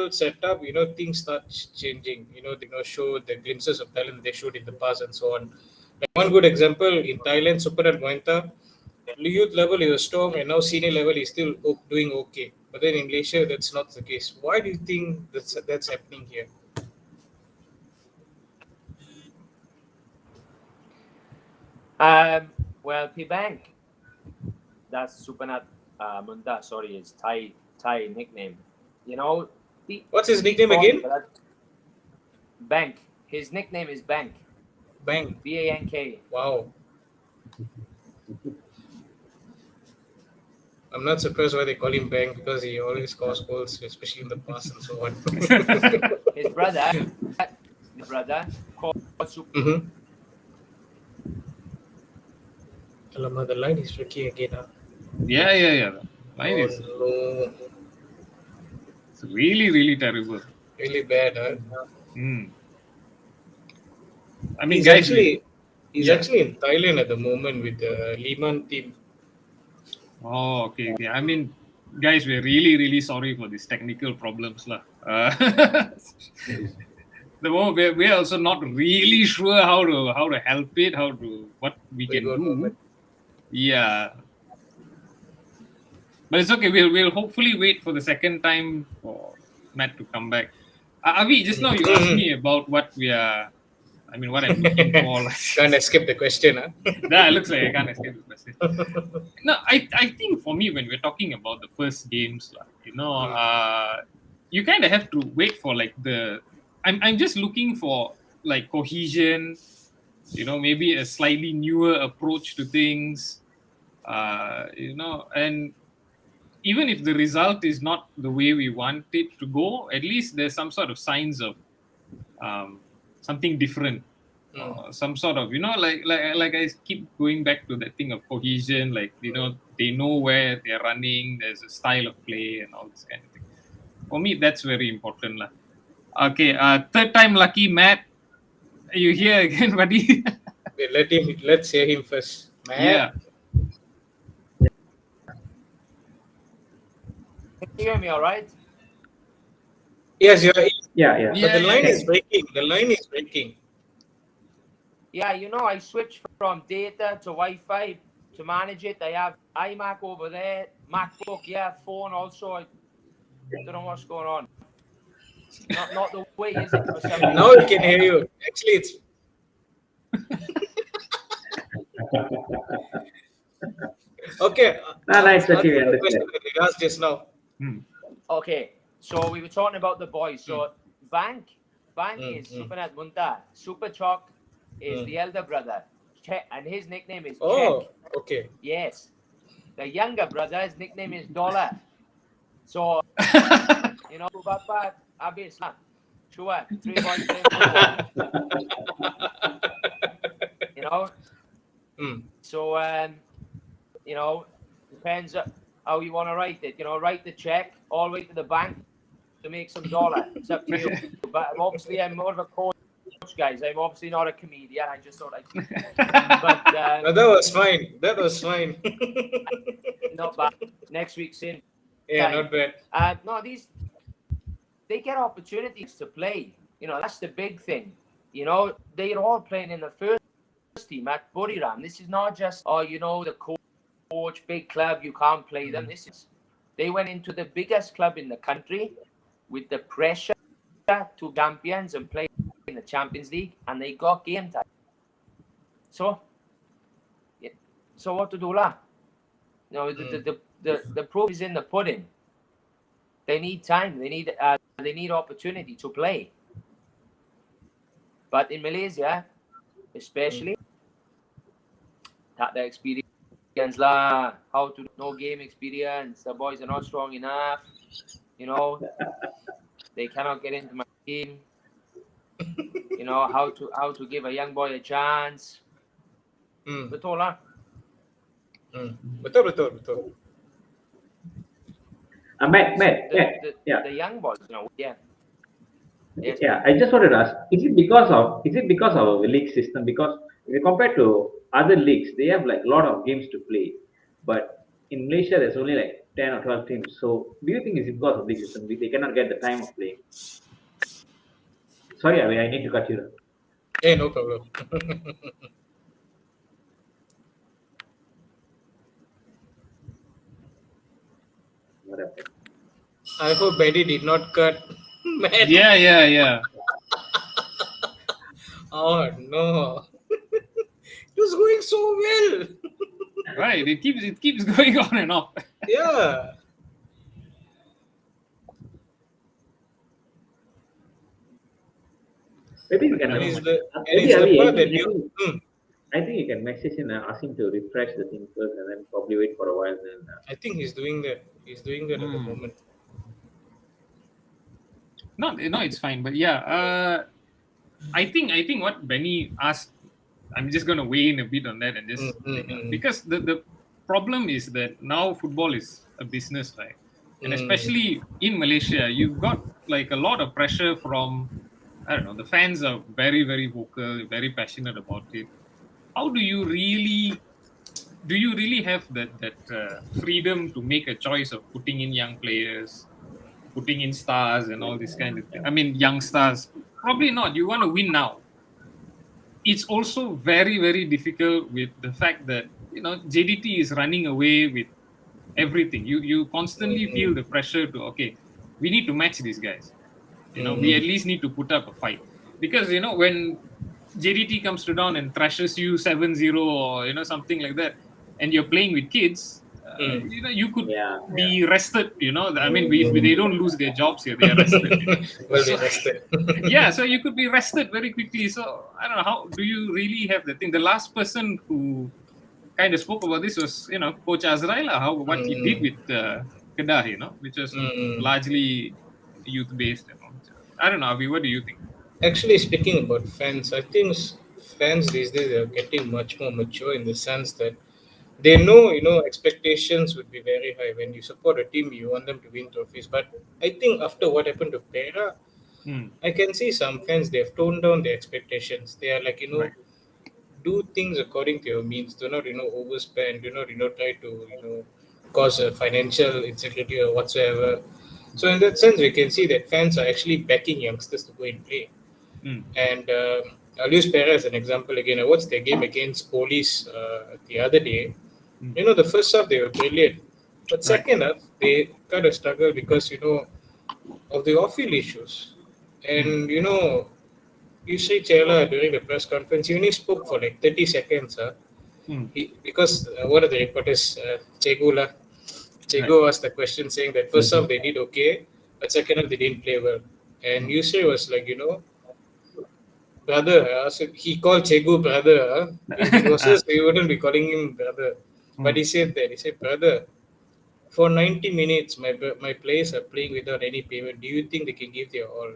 setup, things start changing. They show the glimpses of talent they showed in the past and so on. Like one good example in Thailand, Superat Moenta, youth level is strong and now senior level is still doing okay. But then in Malaysia, that's not the case. Why do you think that's happening here? Well, P-Bank. That's Supernat Munda. Sorry, it's Thai nickname. What's his nickname again? Bank. His nickname is Bank. Bang. BANK. Wow. I'm not surprised why they call him Bang because he always scores goals, especially in the past and so on. His brother called Super. Mm-hmm. Alamak, the line is tricky again. Huh? Yeah. Line is No. it's really terrible. Really bad, huh? I mean, He's guys, actually in Thailand at the moment with the Liman team. Oh, okay. I mean, guys, we're really sorry for these technical problems, lah. The moment we're also not really sure how to help it, what we can do. Moment. Yeah, but it's okay. We'll hopefully wait for the second time for Matt to come back. Avi, just now you asked me about what I'm looking for. Can't escape the question, huh? That looks like I can't escape the question. No, I think for me, when we're talking about the first games, you kind of have to wait for like I'm just looking for like cohesion, maybe a slightly newer approach to things, and even if the result is not the way we want it to go, at least there's some sort of signs of something different. Some sort of like I keep going back to that thing of cohesion, like they know where they're running, there's a style of play and all this kind of thing. For me, that's very important lah. Okay, third time lucky. Matt, are you here again, buddy? Let's hear him first. Matt. Yeah. Can you hear me all right? Yes, you're. Yeah. But the line is breaking. The line is breaking. Yeah, I switched from data to Wi-Fi to manage it. I have iMac over there, MacBook, phone also. I don't know what's going on. Not the way is it for some reason. Now we can hear you. Actually, it's. Okay. Nice, okay, we understand. Question that we asked just now. Okay, so we were talking about the boys. So Bank is Supernat Munta. Super Chalk is the elder brother, and his nickname is Oh, Check. okay. Yes. The younger brother, his nickname is Dollar. So, Bapa habis lah. Sure, 3 boys playing football. You know. So you know, depends how you want to write it. You know, write the check all the way to the bank to make some dollar. It's up to you. But obviously, I'm more of a coach, guys. I'm obviously not a comedian. I just thought I'd. But that was fine. That was fine. Not bad. Next week's in. Yeah, not bad. No, they get opportunities to play. You know, that's the big thing. You know, they're all playing in the first team at Buriram. This is not just, you know, the coach, big club, you can't play them. They went into the biggest club in the country with the pressure to champions and play in the Champions League, and they got game time. So what to do, lah? You know, the proof is in the pudding. They need time. They need opportunity to play. But in Malaysia, especially, that the experience lah, how to no game experience. The boys are not strong enough. You know, they cannot get into my team. You know how to give a young boy a chance. Betul lah. Betul. Matt, the young boys, you know, yeah. Yes. Yeah, I just wanted to ask: is it because of our league system? Because if you compare to other leagues, they have like a lot of games to play, but in Malaysia there's only like 10 or 12 teams. So, do you think it's because of the league system they cannot get the time of playing? Sorry, I need to cut you. Hey, no problem. What happened? I hope Betty did not cut. Matt. Yeah. Oh no. It was going so well. Right, it keeps going on and off. Yeah. Maybe you can. And it's the part that you. I think you can message him and ask him to refresh the thing first, and then probably wait for a while. Then I think he's doing that. He's doing that at the moment. No, it's fine. But yeah, I think what Benny asked, I'm just going to weigh in a bit on that and just because the problem is that now football is a business, right? And especially in Malaysia, you've got like a lot of pressure from, I don't know, the fans are very, very vocal, very passionate about it. How do you really have that freedom to make a choice of putting in young players, putting in stars and all this kind of thing? I mean, young stars, probably not. You want to win now. It's also very, very difficult with the fact that, you know, JDT is running away with everything. You constantly feel the pressure to, okay, we need to match these guys. You know, we at least need to put up a fight. Because, you know, when JDT comes to down and thrashes you 7-0 or, you know, something like that, and you're playing with kids, you know, you could be rested, you know. I mean, they don't lose their jobs here, they are rested. You know? Well, they're rested. Yeah, so you could be rested very quickly. So, I don't know, how do you really have the thing? The last person who kind of spoke about this was, you know, Coach Azrael, what he did with Kedah, you know, which was largely youth-based. You know. I don't know, Avi, what do you think? Actually, speaking about fans, I think fans these days are getting much more mature in the sense that they know, you know, expectations would be very high. When you support a team, you want them to win trophies. But I think after what happened to Pereira, I can see some fans, they have toned down their expectations. They are like, you know, do things according to your means. Do not, you know, overspend. Do not, you know, try to, you know, cause a financial insecurity or whatsoever. So in that sense, we can see that fans are actually backing youngsters to go and play. And I'll use Pereira as an example again. I watched their game against Police the other day. You know, the first half they were brilliant, but second half they kind of struggled because, you know, of the off-field issues. And you know, you see Chela during the press conference, he only spoke for like 30 seconds. Because one of the reporters, Chegu asked the question saying that first half they did okay, but second half they didn't play well. And Yusri was like, you know, brother, so he called Chegu brother. If it was us, we wouldn't be calling him brother. But he said that, he said, brother, for 90 minutes, my players are playing without any payment. Do you think they can give their all?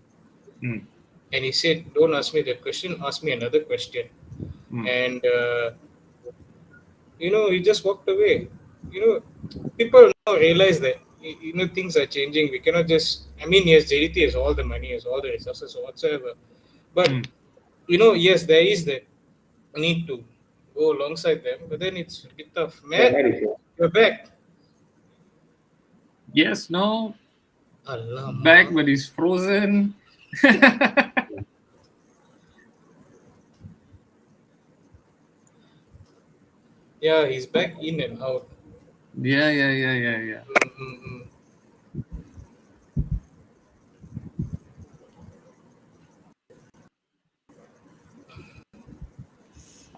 Mm. And he said, "Don't ask me that question. Ask me another question." And he just walked away. People now realize that things are changing. We cannot just. I mean, yes, JDT has all the money, has all the resources, or whatsoever. But yes, there is that need to go alongside them. But then it's a bit tough. Matt, you're back. Yes, no, Alamak. back, but he's frozen. Yeah, he's back in and out. Yeah.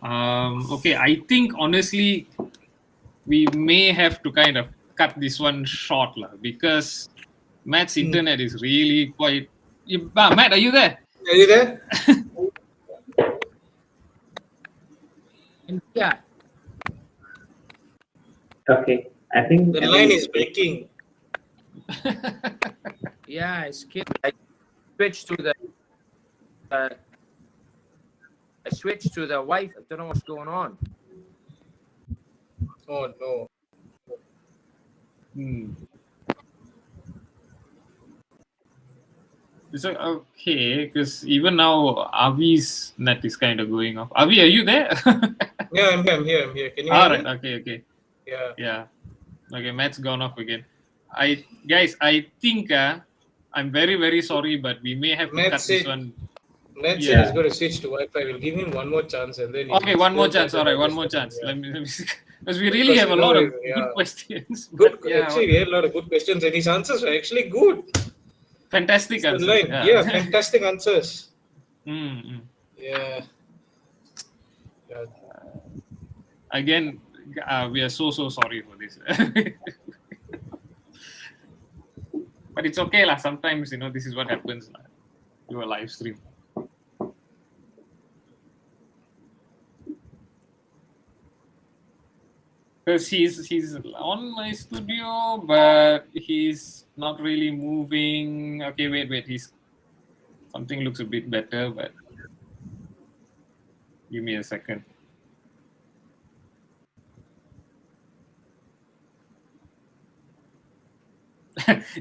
Mm-mm-mm. Okay, I think honestly, we may have to kind of cut this one short because Matt's internet is really quite. Matt, are you there? Are you there? Yeah. Okay, I think The line is breaking. Yeah, I switched to the Wi-Fi. I don't know what's going on. Oh no. It's okay, because even now Avi's net is kind of going off. Avi, are you there? Yeah, I'm here. Can you hear All me? right. Okay. Yeah. Okay, Matt's gone off again. I think I'm very, very sorry, but we may have to Matt cut said- this one. Matt said Yeah. he's going to switch to Wi-Fi. We'll give him one more chance and then. Okay, one more chance. All right, one more chance. Let me because we really have a lot of good questions. Good. But, yeah, Actually, we had a lot of good questions, and his answers were actually good. fantastic The answers. line. Yeah, fantastic answers. Mm. Yeah. Again, we are so sorry for this. But it's okay lah. Sometimes this is what happens to a live stream. Because he's on my studio, but he's not really moving. Okay, wait. Something looks a bit better, but give me a second.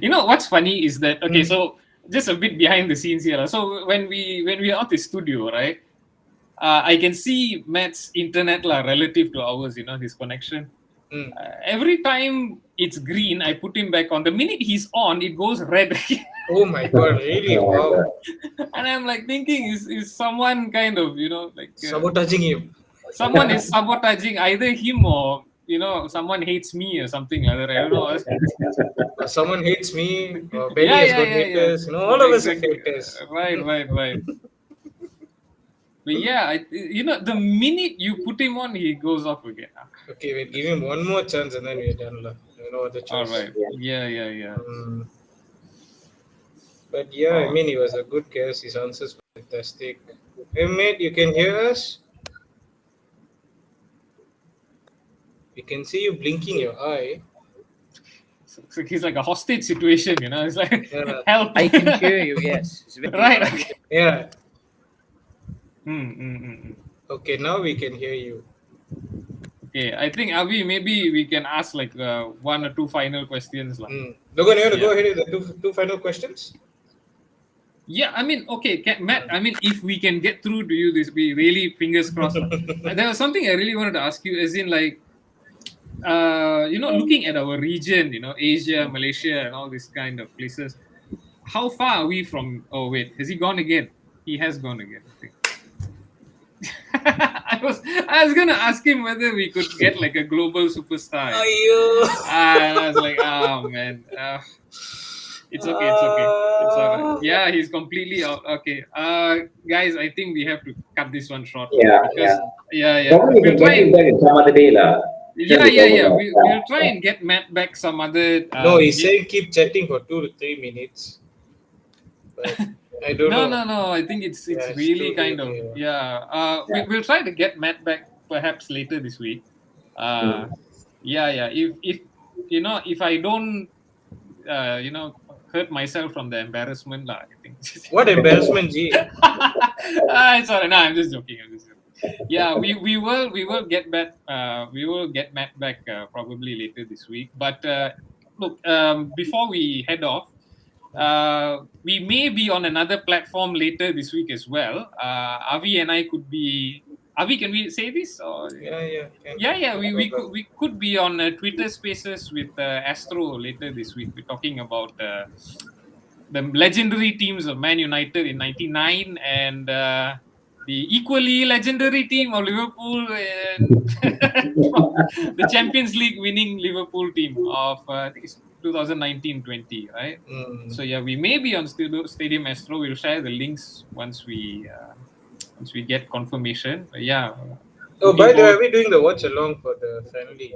What's funny is that so just a bit behind the scenes here. So when we are at the studio, right? I can see Matt's internet relative to ours, his connection. Every time it's green, I put him back on. The minute he's on, it goes red. Oh my God! Really? Wow. And I'm like thinking, is someone kind of, Sabotaging him. someone is sabotaging either him or, someone hates me or something like that. I don't know. Or someone hates me. Or Benny has got haters. All of us have haters. Right. But yeah, the minute you put him on, he goes off again. Okay, wait. Give him one more chance and then we're done. The choice. All right. Yeah. But yeah, I mean, he was a good guest. His answers were fantastic. Hey, mate, you can hear us? We can see you blinking your eye. So he's like a hostage situation, It's like, help. I can hear you. Yes. It's very Right. loud. Okay. Yeah. Okay, now we can hear you. Okay, I think Avi, maybe we can ask like one or two final questions. Logan, you want to go ahead with the two final questions? Yeah, I mean, okay, Matt, I mean, if we can get through to you, this be really fingers crossed. There was something I really wanted to ask you, as in like, looking at our region, Asia, Malaysia, and all these kind of places, how far are we from? Oh wait, has he gone again? He has gone again. I think. I was gonna ask him whether we could get like a global superstar. And I was like, oh man, it's okay. It's all right. Yeah, he's completely out. Okay, guys, I think we have to cut this one short. Yeah. Probably we We'll can try get him back in some other day, lah. Yeah. We'll try and get Matt back some other. No, he's saying keep chatting for 2 to 3 minutes. But I don't know. No. I think it's really kind of We'll try to get Matt back perhaps later this week. Yeah. If I don't hurt myself from the embarrassment, I think What embarrassment, G? Sorry, no, I'm just joking. Yeah, we will get back. We will get Matt back probably later this week. But look, before we head off, we may be on another platform later this week as well. Avi and I could be. Avi, can we say this? Or Yeah. yeah. We could be on Twitter Spaces with Astro later this week. We're talking about the legendary teams of Man United in '99 and the equally legendary team of Liverpool and the Champions League winning Liverpool team of I think it's 2019-20, right? So yeah, we may be on Stadium Astro. We'll share the links once we get confirmation. But yeah. Oh, by the way, are we doing the watch along for the friendly?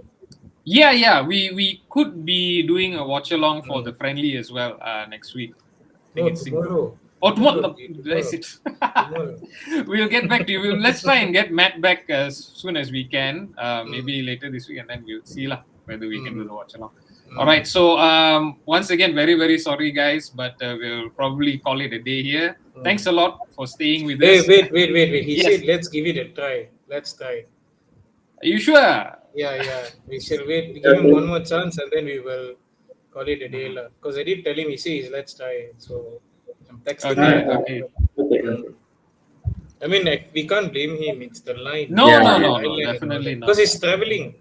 Yeah. We could be doing a watch along for the friendly as well next week. I think it's tomorrow. Oh, tomorrow. We'll get back to you. Let's try and get Matt back as soon as we can. Maybe later this week, and then we'll see whether we can do the watch along. All right. So once again, very, very sorry, guys, but we'll probably call it a day here. Thanks a lot for staying with us. Wait. He said, let's give it a try. Let's try. Are you sure? Yeah. We shall wait. We give him one more chance, and then we will call it a day. Because I did tell him, he says, let's try. So I'm texting him. Okay. I mean, we can't blame him. It's the line. No, definitely not. Because he's traveling.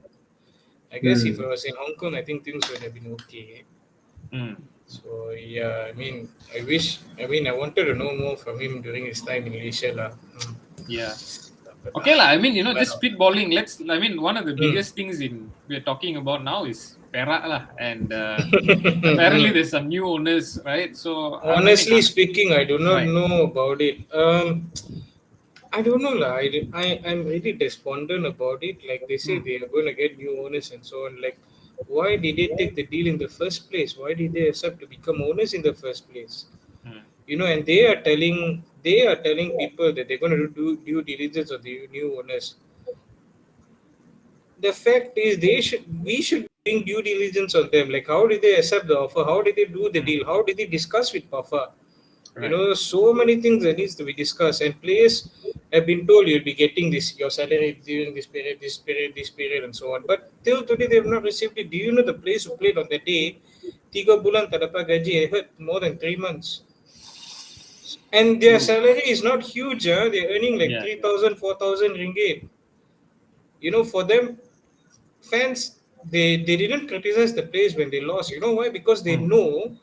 I guess if I was in Hong Kong, I think things would have been okay. So yeah, I mean, I wanted to know more from him during his time in Malaysia. Yeah. Okay, I mean, just spitballing. One of the biggest things we're talking about now is Perak and apparently there's some new owners, right? So honestly speaking, I do not know about it. I don't know. I'm really despondent about it. Like they say they are going to get new owners and so on. Like, why did they take the deal in the first place? Why did they accept to become owners in the first place? And they are telling people that they're going to do due diligence of the new owners. The fact is, we should bring due diligence on them. Like, how did they accept the offer? How did they do the deal? How did they discuss with Pafa? Right. So many things that needs to be discussed. And players have been told you'll be getting your salary during this period, and so on. But till today, they have not received it. Do you know the players who played on the day? 3 bulan tak dapat gaji. I heard more than 3 months. And their salary is not huge. They're earning like 3,000, 4,000 ringgit. For them, fans, they didn't criticize the players when they lost. You know why? Because they know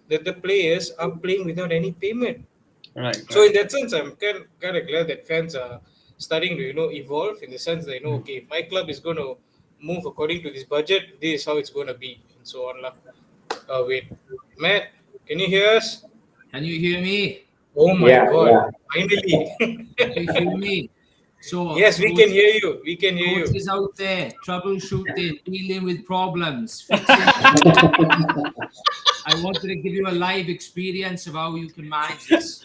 that the players are playing without any payment. Right. So in that sense, I'm kind of glad that fans are starting to evolve in the sense that okay, if my club is going to move according to this budget, this is how it's going to be, and so on. Wait, Matt, can you hear us? Can you hear me? Oh my God! Finally, can you hear me? So yes, we can hear you. We can hear you. Coaches out there, troubleshooting, dealing with problems. I wanted to give you a live experience of how you can manage this.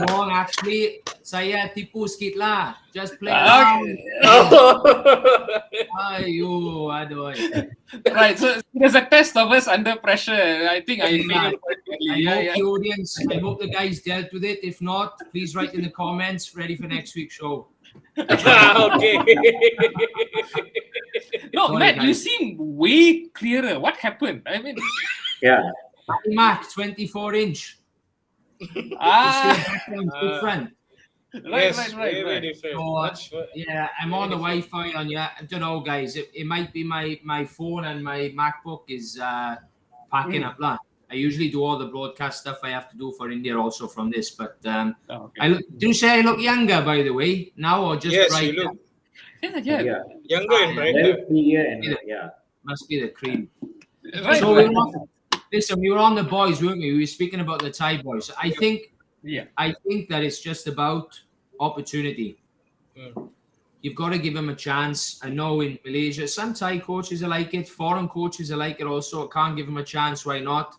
Wrong, actually, saya tipu sikit lah. Just play around. Aduh. Right, so there's a test of us under pressure. I think I failed. I hope the audience, I hope the guys dealt with it. If not, please write in the comments. Ready for next week's show. Okay. No, Sorry, Matt, guys. you seem way clearer. What happened? I mean, Mac 24-inch. Different. Right. Very different. So, yeah, I'm on the Wi-Fi on you. I don't know, guys. It might be my phone and my MacBook is packing up. I usually do all the broadcast stuff I have to do for India also from this. But do you say I look younger, by the way, now or just Yes, brighter? you look Yeah. younger and brighter. Must be the cream. Right, So right. we were on the boys, weren't we? We were speaking about the Thai boys. I think that it's just about opportunity. You've got to give them a chance. I know in Malaysia, some Thai coaches are like it, foreign coaches are like it also. Can't give them a chance. Why not?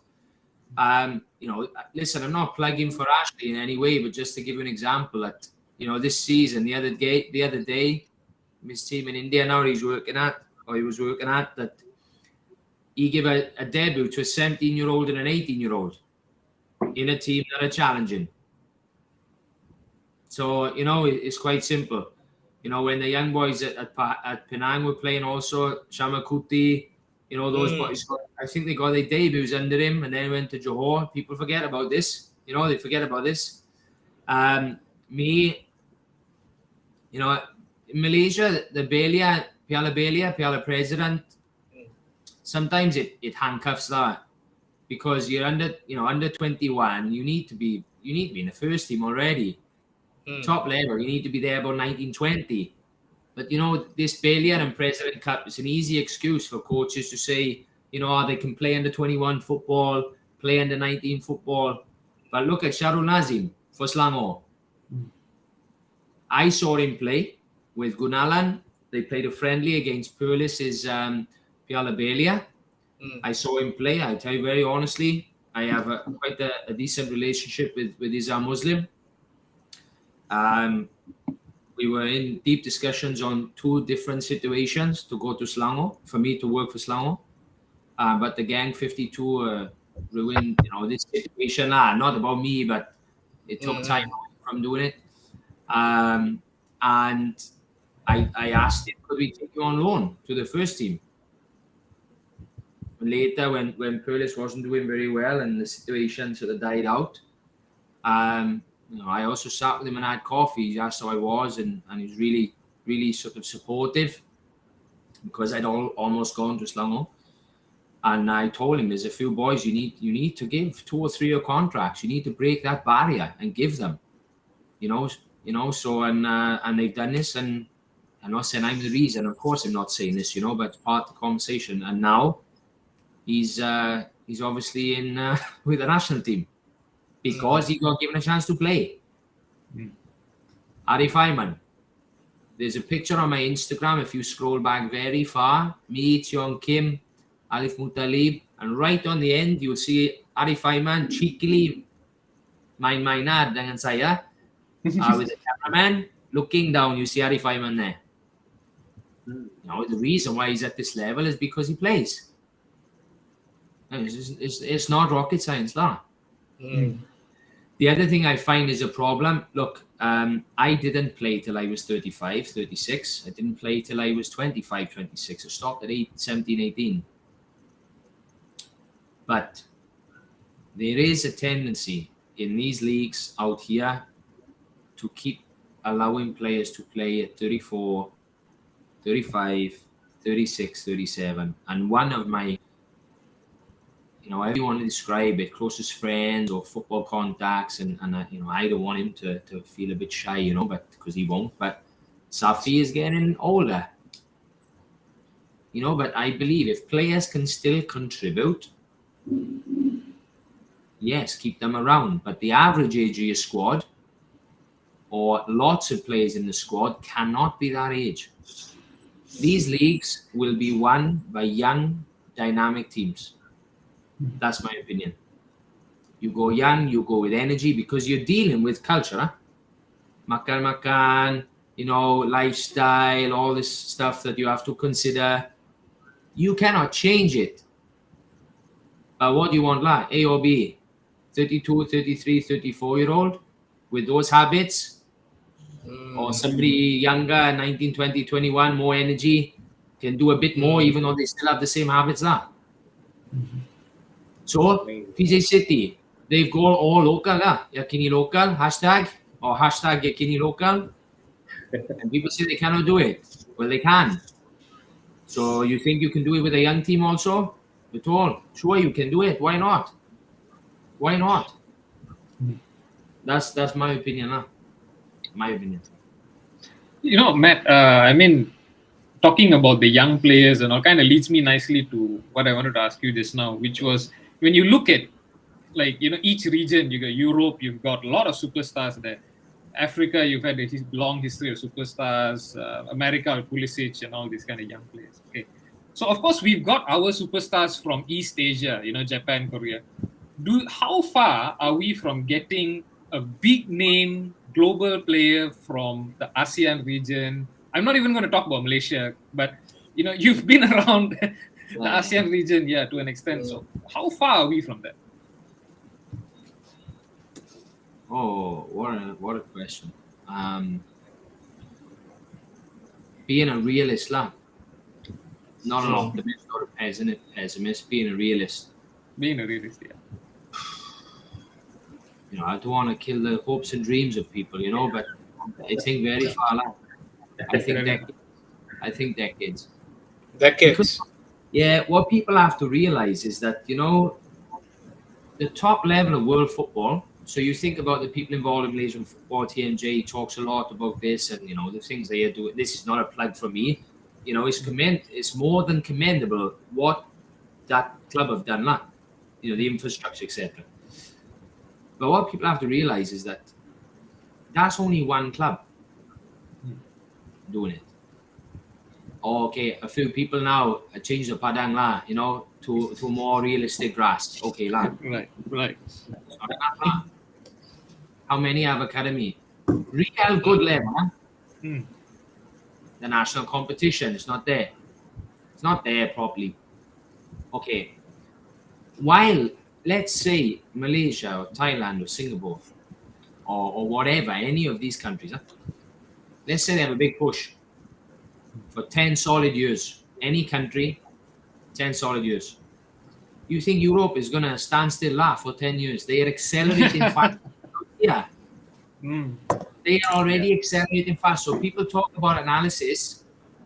Listen, I'm not plugging for Ashley in any way, but just to give you an example that, this season, the other day, his team in India now he was working at, that he gave a debut to a 17-year-old and an 18-year-old. in a team that are challenging. So, it's quite simple. When the young boys at Penang were playing also, Shamakuti, those boys, I think they got their debuts under him and then went to Johor. People forget about this. They forget about this. Me, in Malaysia, the Belia, Piala President, sometimes it handcuffs that because you're under 21. You need to be in the first team already. Top level, you need to be there about 1920. But this Belia and President Cup is an easy excuse for coaches to say, they can play under 21 football, play under 19 football. But look at Sharul Nazim for Selangor. I saw him play with Gunalan. They played a friendly against Perlis's Piala Belia. I saw him play. I tell you very honestly, I have quite a decent relationship with Izzah Muslim. We were in deep discussions on 2 different situations to go to Selangor, for me to work for Selangor. But the Gang 52 ruined, this situation. Not about me, but it took time from doing it. And I asked him, could we take you on loan to the first team? Later, when Perlis wasn't doing very well and the situation sort of died out, I also sat with him and had coffee. He asked how I was, and he was really, really sort of supportive because I'd almost gone to Selangor. And I told him, there's a few boys you need to give 2 or 3 year contracts. You need to break that barrier and give them, So and they've done this, and I'm not saying I'm the reason. Of course, I'm not saying this, but it's part of the conversation. And now he's obviously in with the national team. Because he got given a chance to play. Arif Aiman. There's a picture on my Instagram, if you scroll back very far, me, Cheong Kim, Alif Mutalib, and right on the end, you'll see Arif Aiman cheekily main-mainad dengan saya with the cameraman looking down. You see Arif Aiman there. The reason why he's at this level is because he plays. It's not rocket science, that. The other thing I find is a problem. Look, I didn't play till I was 35, 36. I didn't play till I was 25, 26. I stopped at 17, 18. But there is a tendency in these leagues out here to keep allowing players to play at 34, 35, 36, 37. And one of my however you want to describe it, closest friends or football contacts, and I don't want him to feel a bit shy, but because he won't. But Safi is getting older, But I believe if players can still contribute, yes, keep them around. But the average age of your squad, or lots of players in the squad, cannot be that age. These leagues will be won by young, dynamic teams. That's my opinion. You go young, you go with energy, because you're dealing with culture. Makan, lifestyle, all this stuff that you have to consider. You cannot change it. But what do you want, A or B? 32, 33, 34-year-old with those habits? Or somebody younger, 19, 20, 21, more energy, can do a bit more even though they still have the same habits now. So, PJ City, they've got all local, Yakini local, hashtag Yakini local. And people say they cannot do it. Well, they can. So, you think you can do it with a young team also? At all? Sure, you can do it. Why not? Why not? That's my opinion, My opinion. Matt, talking about the young players and all kind of leads me nicely to what I wanted to ask you just now, which was when you look at each region, you got Europe, you've got a lot of superstars there. Africa, you've had a long history of superstars. America, Pulisic and all these kind of young players. Okay, so of course we've got our superstars from East Asia, Japan, Korea. How far are we from getting a big name global player from the ASEAN region? I'm not even going to talk about Malaysia, but you've been around the ASEAN region, to an extent. So how far are we from that? Oh, what a question. Being a realist, lah. Not an optimist or a pessimist. Being a realist. Being a realist, yeah. I don't want to kill the hopes and dreams of people, but I think very far out. I think decades. Decades. Yeah, what people have to realize is that, the top level of world football. So you think about the people involved in Malaysian football. TMJ talks a lot about this, and the things they are doing. This is not a plug for me. It's more than commendable what that club have done, the infrastructure, etc. But what people have to realize is that that's only one club doing it. Okay, a few people now change the padang to more realistic grass. Okay, Right. How many have academy? Real good level. The national competition is not there. It's not there properly. Okay. While, let's say, Malaysia or Thailand or Singapore or whatever, any of these countries, let's say they have a big push for 10 solid years. Any country, 10 solid years. You think Europe is going to stand still for 10 years? They are accelerating fast. Yeah. They are already accelerating fast. So people talk about analysis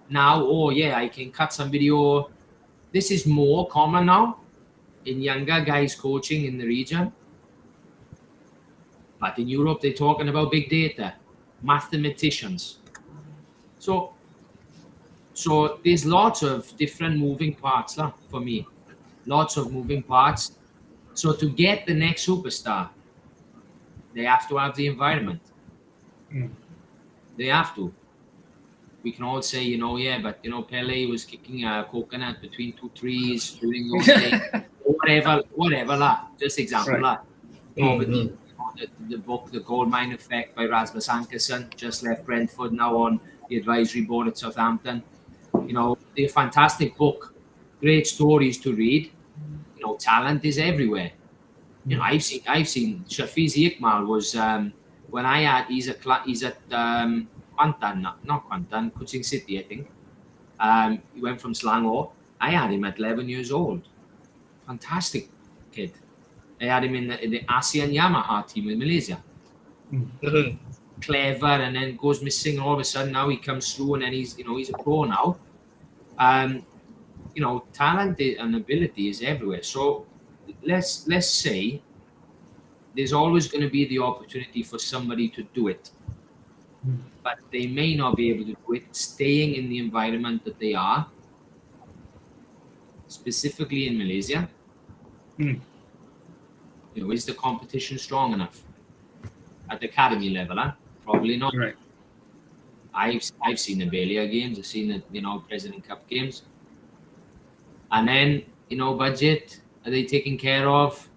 now. Oh, yeah, I can cut some video. This is more common now in younger guys coaching in the region. But in Europe, they're talking about big data, mathematicians. So there's lots of different moving parts for me. Lots of moving parts. So to get the next superstar, they have to have the environment. They have to. We can all say, but Pele was kicking a coconut between two trees during those days. whatever. Just example The book, The Gold Mine Effect by Rasmus Ankerson, just left Brentford, now on the advisory board at Southampton. They're a fantastic book, great stories to read. Talent is everywhere. I've seen Shafiz Iqbal was when I had he's at Kuantan, not Kuantan, Kuching City, I think. He went from Selangor. I had him at 11 years old. Fantastic kid. I had him in the ASEAN Yamaha team in Malaysia. Clever, and then goes missing. All of a sudden, now he comes through, and then he's a pro now. Talent and ability is everywhere. So let's say there's always going to be the opportunity for somebody to do it, but they may not be able to do it staying in the environment that they are, specifically in Malaysia. Is the competition strong enough at the academy level? Probably not. Right. I've seen the Belia games. I've seen the President Cup games. And then budget, are they taken care of?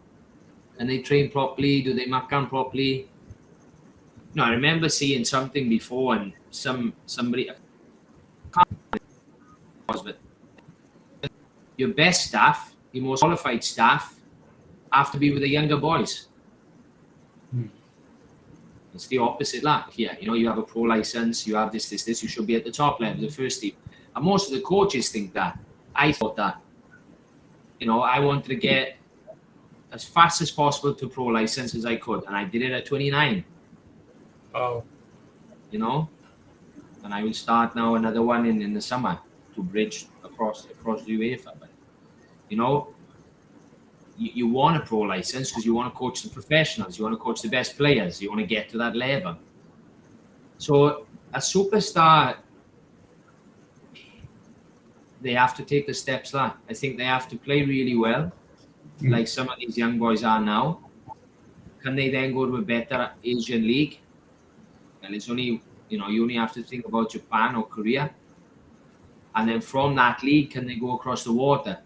And they train properly? Do they makan properly? I remember seeing something before, and somebody, but your best staff, your most qualified staff, have to be with the younger boys. It's the opposite, you have a pro license, you have this, you should be at the top level, the first team. And most of the coaches think that. I thought that. I wanted to get as fast as possible to pro license as I could, and I did it at 29. Oh. And I will start now another one in the summer to bridge across the UEFA. But you want a pro license because you want to coach the professionals, you want to coach the best players, you want to get to that level. So a superstar, they have to take the steps. I think they have to play really well, like some of these young boys are now. Can they then go to a better Asian league? And it's only, you only have to think about Japan or Korea. And then from that league, can they go across the water?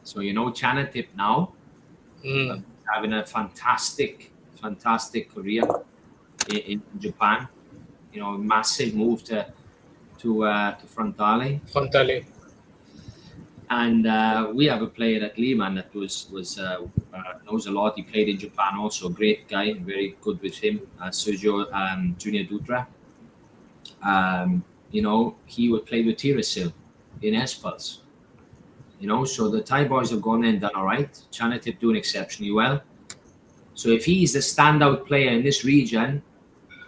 So, Chanatip now, having a fantastic career in Japan. Massive move to Frontale. And we have a player at Lehman that knows a lot. He played in Japan also. Great guy, very good with him. Sergio Junior Dutra. He would play with Tirasil in Espals. So the Thai boys have gone there and done all right. Chanatip doing exceptionally well. So if he's the standout player in this region,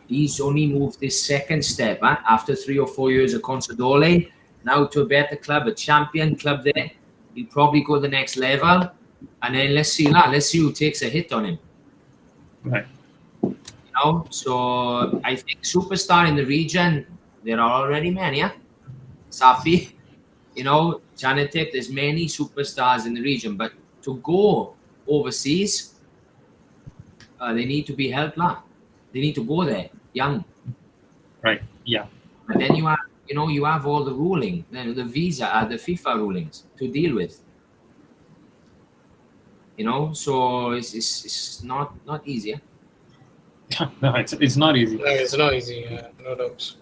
he's only moved this second step after 3 or 4 years of Consadole. Now to a better club, a champion club there. He'll probably go to the next level. And then let's see who takes a hit on him. Right. So I think superstar in the region, there are already many, Safi, Janatip, there's many superstars in the region, but to go overseas, they need to be helped. They need to go there young. Right. Yeah. And then you have all the ruling, the visa, the FIFA rulings to deal with. So it's not easy. No, it's not easy. No, it's not easy. No doubts.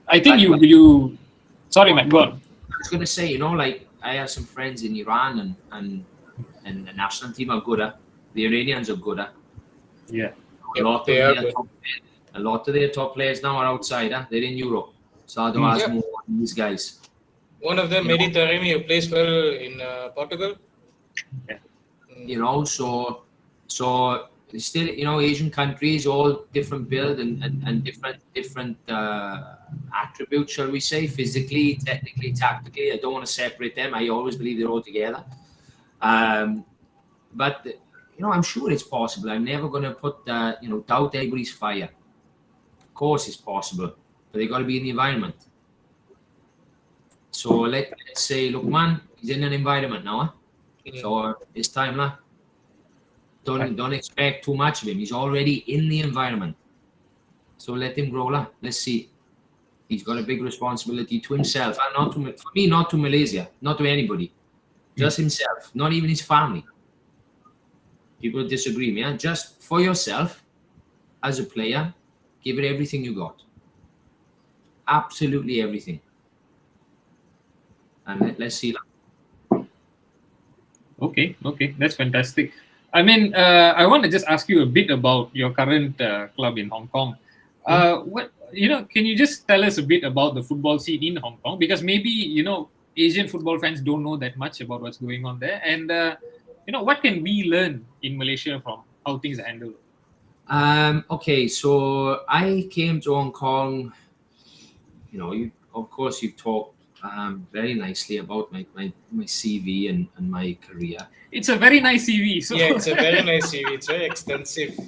I think you. Sorry, Matt. Go on. I was gonna say, I have some friends in Iran and the national team are good. The Iranians are good. Yeah. A lot of their top players now are outside. They're in Europe. Sado Azmo, these guys. One of them, Mehdi Taremi, who plays well in Portugal. Yeah. So still, Asian countries, all different build and different attributes, shall we say, physically, technically, tactically. I don't want to separate them. I always believe they're all together. But I'm sure it's possible. I'm never going to put doubt anybody's fire. Of course, it's possible, but they got to be in the environment. So let's say, look, man, he's in an environment now. So it's time, Don't expect too much of him. He's already in the environment. So let him grow. Let's see. He's got a big responsibility to himself. For me, not to Malaysia, not to anybody. Just himself, not even his family. People disagree, man. Just for yourself, as a player, give it everything you got. Absolutely everything. And let's see. Okay, that's fantastic. I mean, I want to just ask you a bit about your current club in Hong Kong. Can you just tell us a bit about the football scene in Hong Kong? Because maybe, Asian football fans don't know that much about what's going on there. And, what can we learn in Malaysia from how things are handled? Okay, so I came to Hong Kong, of course, you've talked very nicely about my CV and my career. It's a very nice CV. So. Yeah, it's a very nice CV. It's very extensive.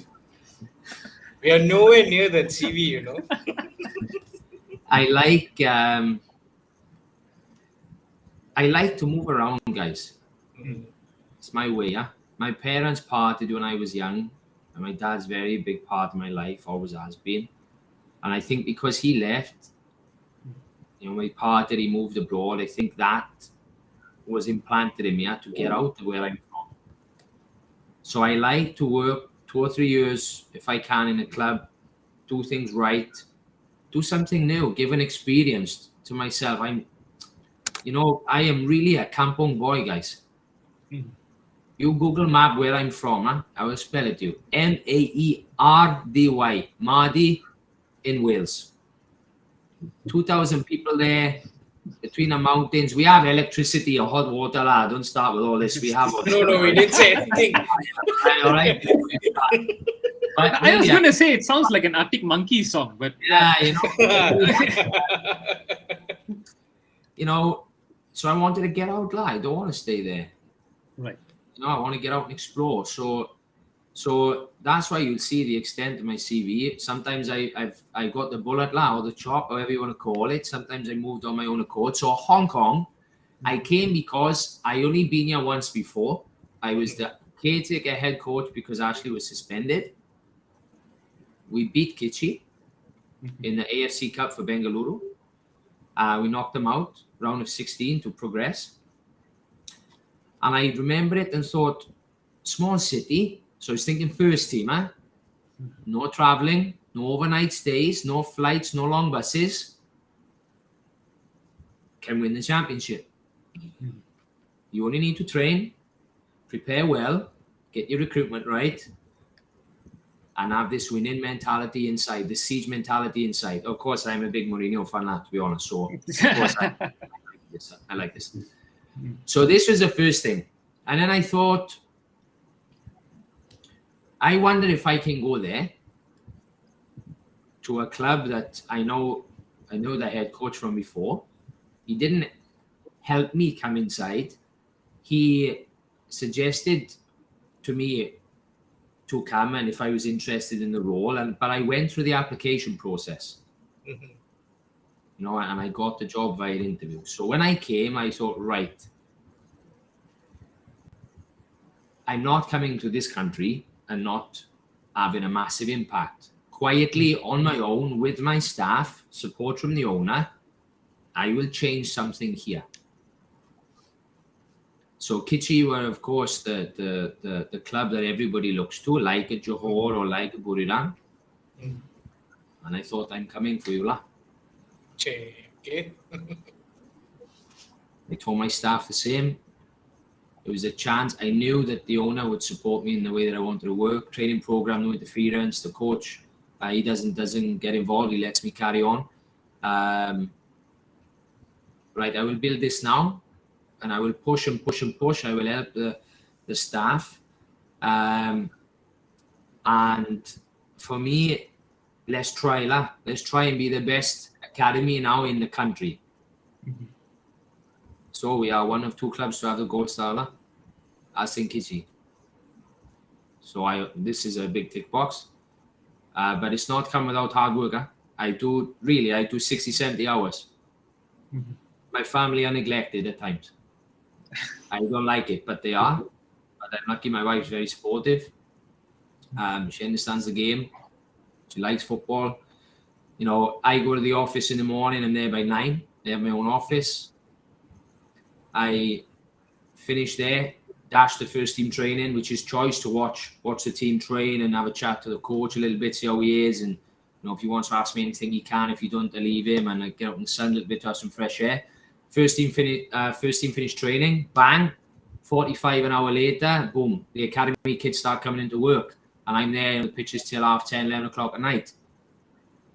We are nowhere near that CV, I like to move around, guys. It's my way. My parents partied when I was young, and my dad's very big part of my life, always has been. And I think because he left, my party, he moved abroad. I think that was implanted in me to get out of where I'm from. So I like to work 2 or 3 years, if I can, in a club, do things right, do something new, give an experience to myself. I am really a kampong boy, guys. You Google map where I'm from, I will spell it to you. Maerdy, Maerdy in Wales. 2,000 people there between the mountains. We have electricity or hot water. Don't start with all this. We have. No, we didn't say anything. All right. But I was going to say it sounds like an Arctic Monkey song, but So I wanted to get out. I don't want to stay there. Right. I want to get out and explore. So that's why you'll see the extent of my CV. Sometimes I got the bullet or the chop, however you want to call it. Sometimes I moved on my own accord. So Hong Kong, I came because I only been here once before. I was the caretaker head coach because Ashley was suspended. We beat Kichi in the AFC Cup for Bengaluru. We knocked them out, round of 16 to progress. And I remember it and thought, small city. So I was thinking first team, No traveling, no overnight stays, no flights, no long buses. Can win the championship. You only need to train, prepare well, get your recruitment right, and have this winning mentality inside, the siege mentality inside. Of course, I'm a big Mourinho fan, to be honest. So, of course, I like this. So this was the first thing. And then I thought, I wonder if I can go there to a club that I know the head coach from before. He didn't help me come inside. He suggested to me to come and if I was interested in the role, but I went through the application process. Mm-hmm. You know, and I got the job via interview. So when I came, I thought, right, I'm not coming to this country and not having a massive impact. Quietly on my own with my staff, support from the owner, I will change something here. So Kitchi were, of course, the club that everybody looks to, like a Johor or like a Buriram. Mm. And I thought, I'm coming for you, lah. Okay. I told my staff the same. It was a chance. I knew that the owner would support me in the way that I wanted to work. Training program, no interference. The coach, he doesn't get involved. He lets me carry on. Right, I will build this now, and I will push and push and push. I will help the staff. And for me, let's try and be the best academy now in the country. Mm-hmm. So we are one of two clubs to have the gold star, ASEAN Kitchi. So this is a big tick box, but it's not come without hard work. I do 60, 70 hours. Mm-hmm. My family are neglected at times. I don't like it, but they are. But I'm lucky my wife's very supportive. She understands the game. She likes football. You know, I go to the office in the morning. I'm there by 9. They have my own office. I finish there, dash the first team training, which is choice to watch the team train and have a chat to the coach a little bit, see how he is. And, you know, if he wants to ask me anything, he can. If you don't, I leave him and I get out in the sun a little bit to have some fresh air. First team finished training, bang, 45 an hour later, boom, the academy kids start coming into work. And I'm there on the pitches till 10:30, 11 o'clock at night.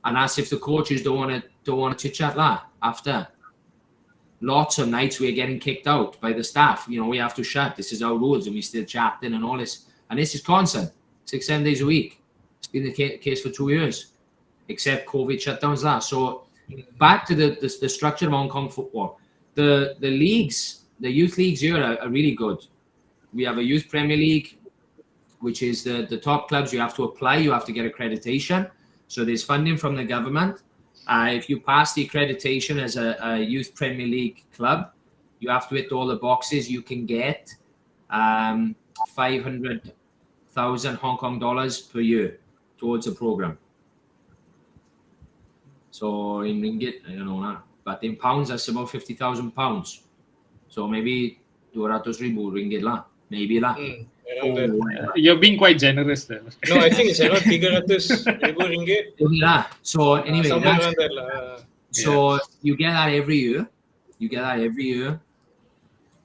And that's if the coaches don't want to chit-chat after. Lots of nights we're getting kicked out by the staff. You know, we have to shut. This is our rules, and we still chatting and all this. And this is constant, 6-7 days a week. It's been the case for 2 years, except COVID shutdowns. So back to the structure of Hong Kong football. The leagues, the youth leagues here are really good. We have a youth Premier League, which is the top clubs. You have to apply. You have to get accreditation. So there's funding from the government. If you pass the accreditation as a youth Premier League club, you have to hit all the boxes. You can get 500,000 Hong Kong dollars per year towards the program. So in ringgit, I don't know, but in pounds, that's about 50,000 pounds. So maybe 200,000 ringgit lah, maybe lah. You're being quite generous there. No, I think it's around 300,000 ringgit. So anyway, so you get that every year.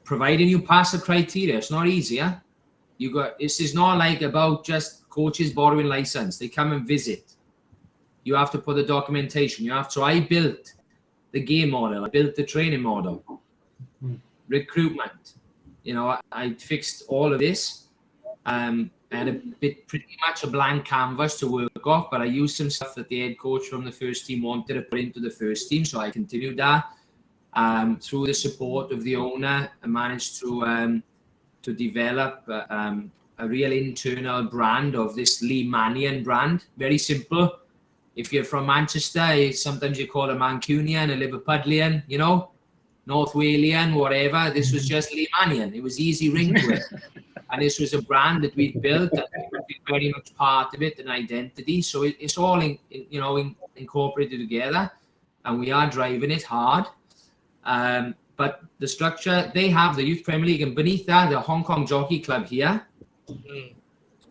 Providing you pass the criteria, it's not easy. This is not like about just coaches borrowing license. They come and visit. You have to put the documentation. So I built the game model. I built the training model, recruitment. You know, I fixed all of this. I had pretty much a blank canvas to work off, but I used some stuff that the head coach from the first team wanted to put into the first team. So I continued that. Through the support of the owner, I managed to develop a real internal brand of this Lee Manian brand. Very simple. If you're from Manchester, sometimes you call a Mancunian, a Liverpudlian, you know, North Walian, whatever. This was just Lee Manian. It was easy ring to it. And this was a brand that we built, and very much part of it, an identity. So it's all incorporated together, and we are driving it hard. But the structure, they have the Youth Premier League, and beneath that, the Hong Kong Jockey Club here.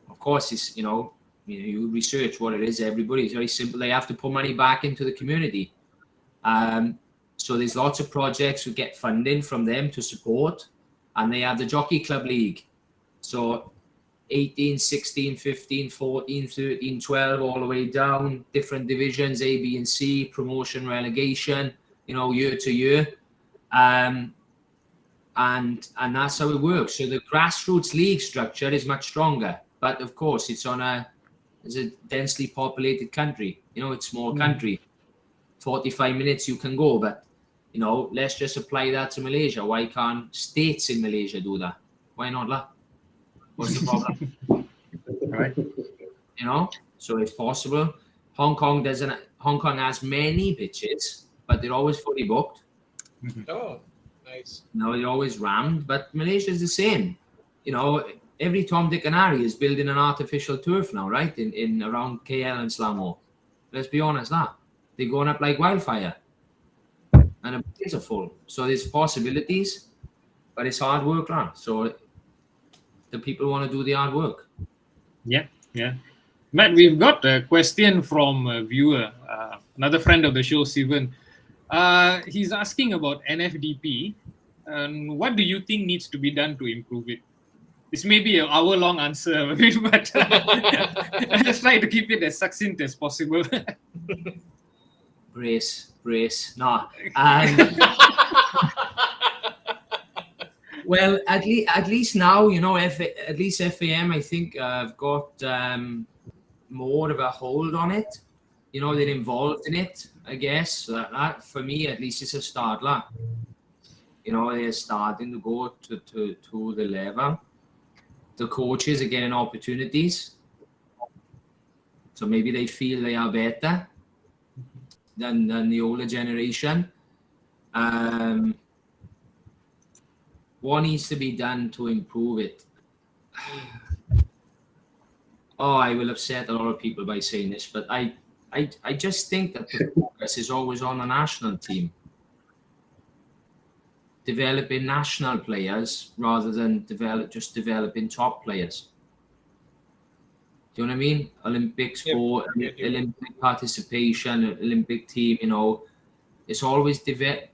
Of course, it's, you research what it is. Everybody, it's very simple. They have to put money back into the community. So there's lots of projects we get funding from them to support. and they have the Jockey Club League. So 18, 16, 15, 14, 13, 12, all the way down, different divisions, A, B, and C, promotion, relegation, year to year. And that's how it works. So the grassroots league structure is much stronger. But of course, it's a densely populated country. It's a small country. 45 minutes you can go, but let's just apply that to Malaysia. Why can't states in Malaysia do that? Why not, lah? What's the problem? Right. So it's possible. Hong Kong has many pitches, but they're always fully booked. Oh, nice. They're always rammed, but Malaysia is the same. Every Tom, Dick, and Harry is building an artificial turf now, right? In around KL and Selangor. Let's be honest, they're going up like wildfire, and the pitches are full. So there's possibilities, but it's hard work, So the people want to do the hard work. Yeah. Matt, we've got a question from a viewer, another friend of the show, Sivan. He's asking about NFDP. And what do you think needs to be done to improve it? This may be an hour-long answer, but let's try to keep it as succinct as possible. Brace. No. Well, at least now, at least FAM, I think, have got more of a hold on it. They're involved in it, I guess. That, for me, at least, is a start. They're starting to go to the level. The coaches are getting opportunities. So maybe they feel they are better than the older generation. What needs to be done to improve it? I will upset a lot of people by saying this, but I just think that the focus is always on the national team. Developing national players rather than developing top players. Do you know what I mean? Olympic sport, Olympic participation, Olympic team, it's always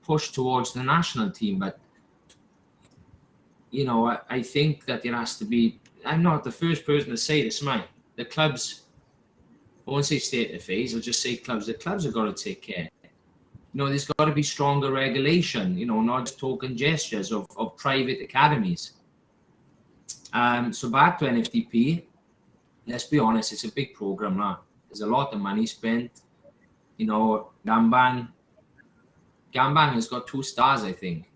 pushed towards the national team. But, I think that there has to be, I'm not the first person to say this, man. The clubs, I won't say state affairs, I'll just say clubs. The clubs have got to take care. There's got to be stronger regulation, not just token gestures of private academies. So back to NFDP, let's be honest, it's a big program now. There's a lot of money spent. Gambang has got 2 stars, I think.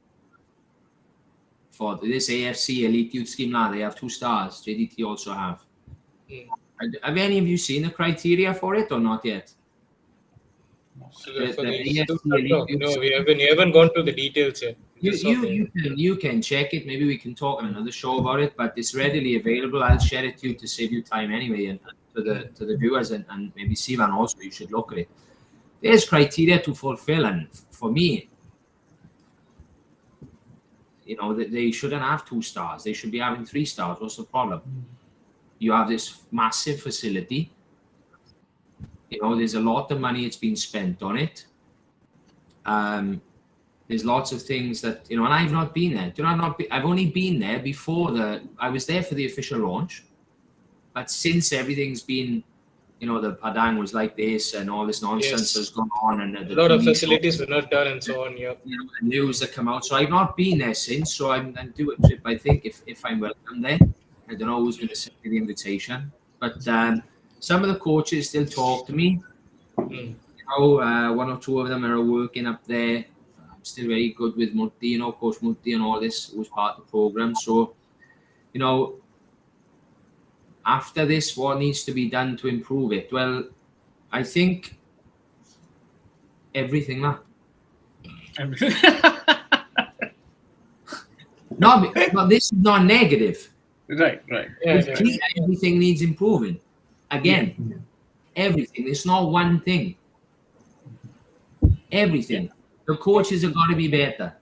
For this AFC Elite Youth Scheme now, they have 2 stars. JDT also have. Have any of you seen the criteria for it or not yet? So no, we haven't gone to the details yet. You can check it. Maybe we can talk on another show about it, but it's readily available. I'll share it to you to save you time anyway, and to the viewers, and maybe Sivan also. You should look at it. There's criteria to fulfill, and for me, they shouldn't have 2 stars. They should be having 3 stars. What's the problem? You have this massive facility. There's a lot of money that's been spent on it. There's lots of things that, and I've not been there. I've only been there before I was there for the official launch. But since everything's been, the Padang was like this and all this nonsense has gone on. And a lot of facilities were not done and so on, yeah. The news that come out. So I've not been there since. So I'm do a trip, I think, if I'm welcome there. I don't know who's going to send me the invitation. But some of the coaches still talk to me. One or 2 of them are working up there. I'm still very good with Mutti, Coach Mutti and all this, who was part of the program. So, after this, what needs to be done to improve it? Well, I think everything. No, but this is not negative. Right. Yeah. Everything needs improving. Again, everything. It's not one thing. Everything. The coaches have got to be better.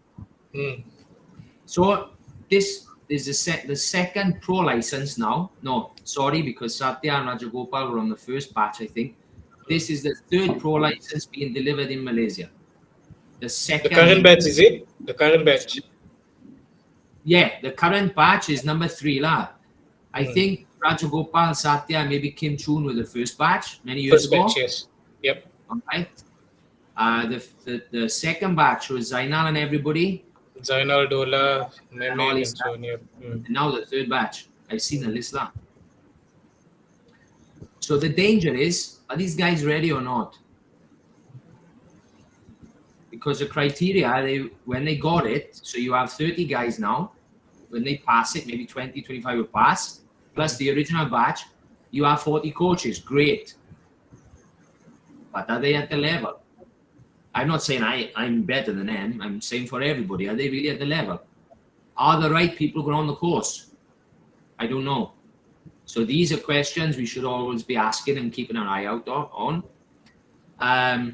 So this is the second pro license now. No, sorry, because Satya and Rajagopal were on the first batch, I think. This is the 3rd pro license being delivered in Malaysia. The current batch, is it? The current batch. the current batch is number 3 lah. I think Rajagopal, Satya, maybe Kim Choon were the first batch many years ago. Batch, yes. Yep. Alright. The second batch was Zainal and everybody. Zainal, Dola, And all Mehmet, his and so on. Yep. And now the third batch. I've seen the list now. So the danger is, are these guys ready or not? Because the criteria, when they got it, so you have 30 guys now. When they pass it, maybe 20, 25 will pass. Plus the original batch, you have 40 coaches. Great. But are they at the level? I'm not saying I'm better than them. I'm saying for everybody, are they really at the level? Are the right people going on the course? I don't know. So these are questions we should always be asking and keeping an eye out on. I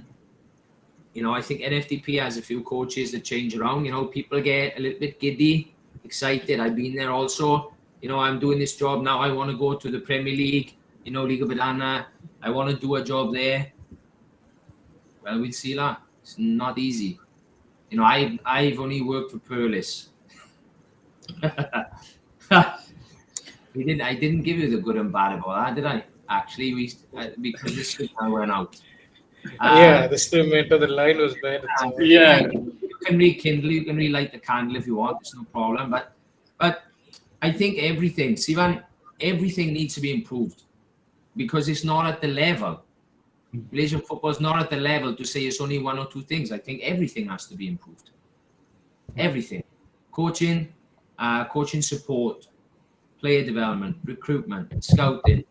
think NFDP has a few coaches that change around. People get a little bit giddy, excited. I've been there also. I'm doing this job now. I want to go to the Premier League, Liga Badana. I want to do a job there. Well, we'll see that. It's not easy. I've only worked for Perlis. I didn't give you the good and bad about that, did I? Actually, because this I went out. The stream of the line was bad. You can rekindle, you can relight the candle if you want. It's no problem. But I think everything, Sivan, everything needs to be improved because it's not at the level. Malaysian football is not at the level to say it's only one or two things. I think everything has to be improved. Everything. Coaching, coaching support, player development, recruitment, scouting.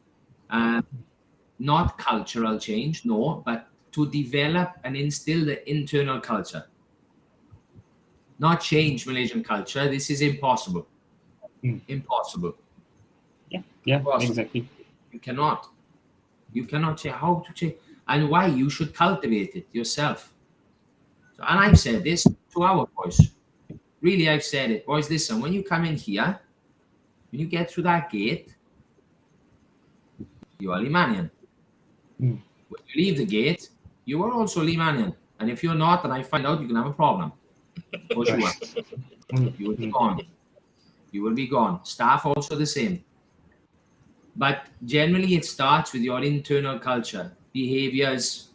Not cultural change, no, but to develop and instill the internal culture. Not change Malaysian culture. This is impossible. Impossible. Yeah, impossible. Exactly. You cannot change. How to change? And why? You should cultivate it yourself. And I've said this to our boys. Really, I've said it. Boys, listen, when you come in here, when you get through that gate, you are Limanian. When you leave the gate, you are also Limanian. And if you're not, and I find out, you can have a problem. For sure. You will be gone. You will be gone. Staff also the same. But generally, it starts with your internal culture, behaviors.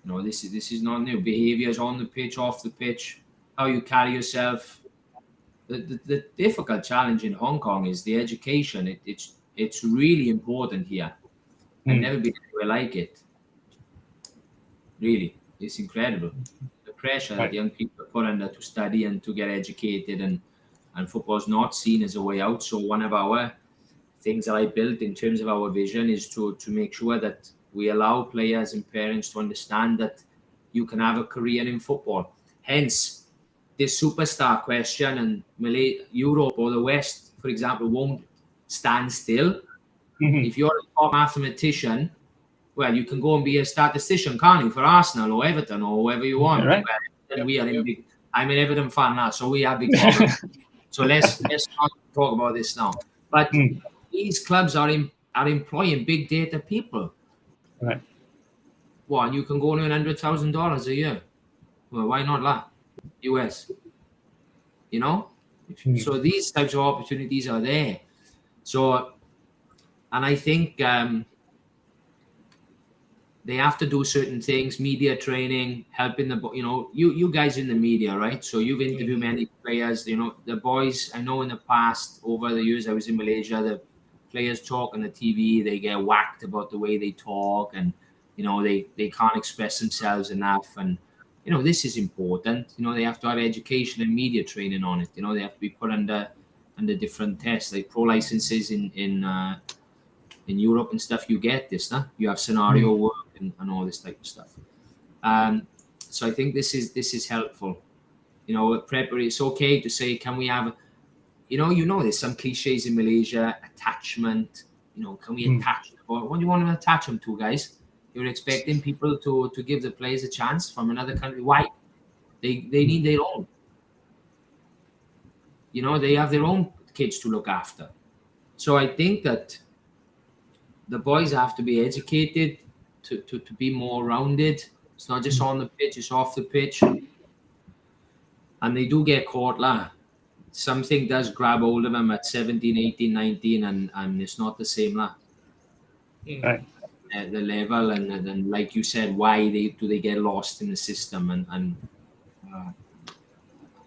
This is not new. Behaviors on the pitch, off the pitch, how you carry yourself. The difficult challenge in Hong Kong is the education. It's really important here. I've never been anywhere like it. Really, it's incredible. The pressure that young people are put under to study and to get educated, and football is not seen as a way out. So one of our things that I built in terms of our vision is to make sure that we allow players and parents to understand that you can have a career in football. Hence, this superstar question, and Europe or the West, for example, won't stand still. If you're a top mathematician, well, you can go and be a statistician, can't you, for Arsenal or Everton or whoever you want. Right. Well, we are in big. I'm an Everton fan now, so we have big problems. So let's not talk about this now. But these clubs are employing big data people. Right. Well, and you can go and earn $100,000 a year. Well, why not that? US. So these types of opportunities are there. So, and I think they have to do certain things, media training, helping you guys in the media, right? So you've interviewed many players, the boys. I know in the past, over the years I was in Malaysia, the players talk on the TV, they get whacked about the way they talk, and they can't express themselves enough, and this is important. They have to have education and media training on it. They have to be put under different tests, like pro licenses in Europe and stuff. You get this, huh? You have scenario work and all this type of stuff. So I think this is helpful. Preparation. It's okay to say, can we have, there's some cliches in Malaysia, attachment. Can we attach? What do you want to attach them to, guys? You're expecting people to give the players a chance from another country. Why? They need their own. They have their own kids to look after. So I think that the boys have to be educated to be more rounded. It's not just on the pitch, it's off the pitch. And they do get caught, something does grab hold of them at 17, 18, 19, and it's not the same lah. Right. At the level, and then like you said, why do they get lost in the system? And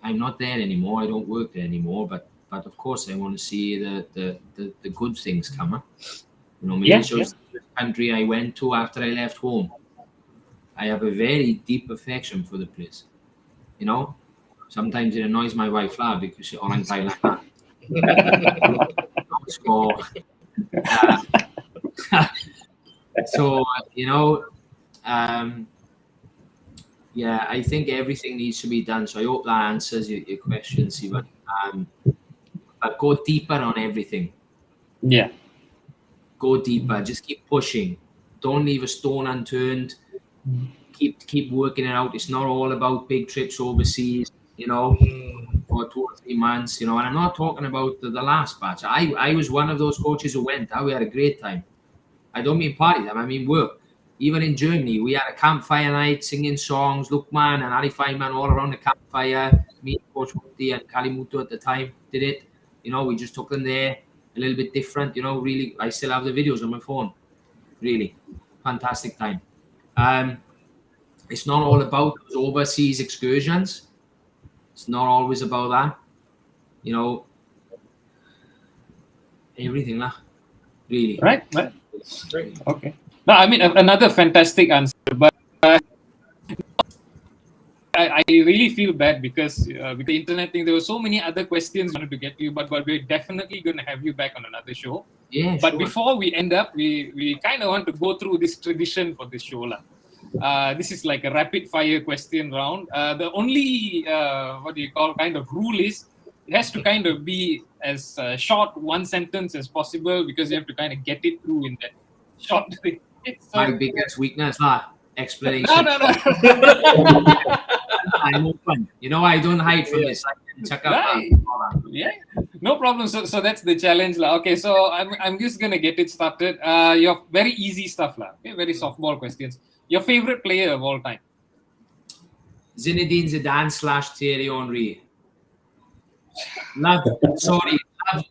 I'm not there anymore. I don't work there anymore. But of course, I want to see the good things come. Huh? You know, Malaysia was the country I went to after I left home. I have a very deep affection for the place. You know, sometimes it annoys my wife lah because she orang Thailand. So you know, yeah, I think everything needs to be done. So I hope that answers your question, Sivan. But go deeper on everything. Yeah. Go deeper. Just keep pushing. Don't leave a stone unturned. Keep working it out. It's not all about big trips overseas, you know, for 2 or 3 months, you know. And I'm not talking about the last batch. I was one of those coaches who went. We had a great time. I don't mean party time. I mean work. Even in Germany, we had a campfire night, singing songs. Lukman and Ali Feynman all around the campfire. Me, Coach Muti, and Kalimuto at the time did it. You know, we just took them there, a little bit different. You know, really, I still have the videos on my phone. Really, fantastic time. It's not all about those overseas excursions. It's not always about that. You know, everything lah. Really. Right. Okay. No, I mean another fantastic answer, but I really feel bad because with the internet thing, there were so many other questions I wanted to get to you, but we're definitely going to have you back on another show. Yeah. But sure. before we end up, we kind of want to go through this tradition for this show lah. This is like a rapid fire question round. The only kind of rule is it has to kind of be as short one sentence as possible because you have to kind of get it through in that short thing. My biggest weakness, explanation. No. I'm open. You know, I don't hide from this. I can check up. Right. Yeah, no problem. So that's the challenge lah. Okay, so I'm just gonna get it started. Your very easy stuff lah. Okay, very softball questions. Your favorite player of all time? Zinedine Zidane / Thierry Henry.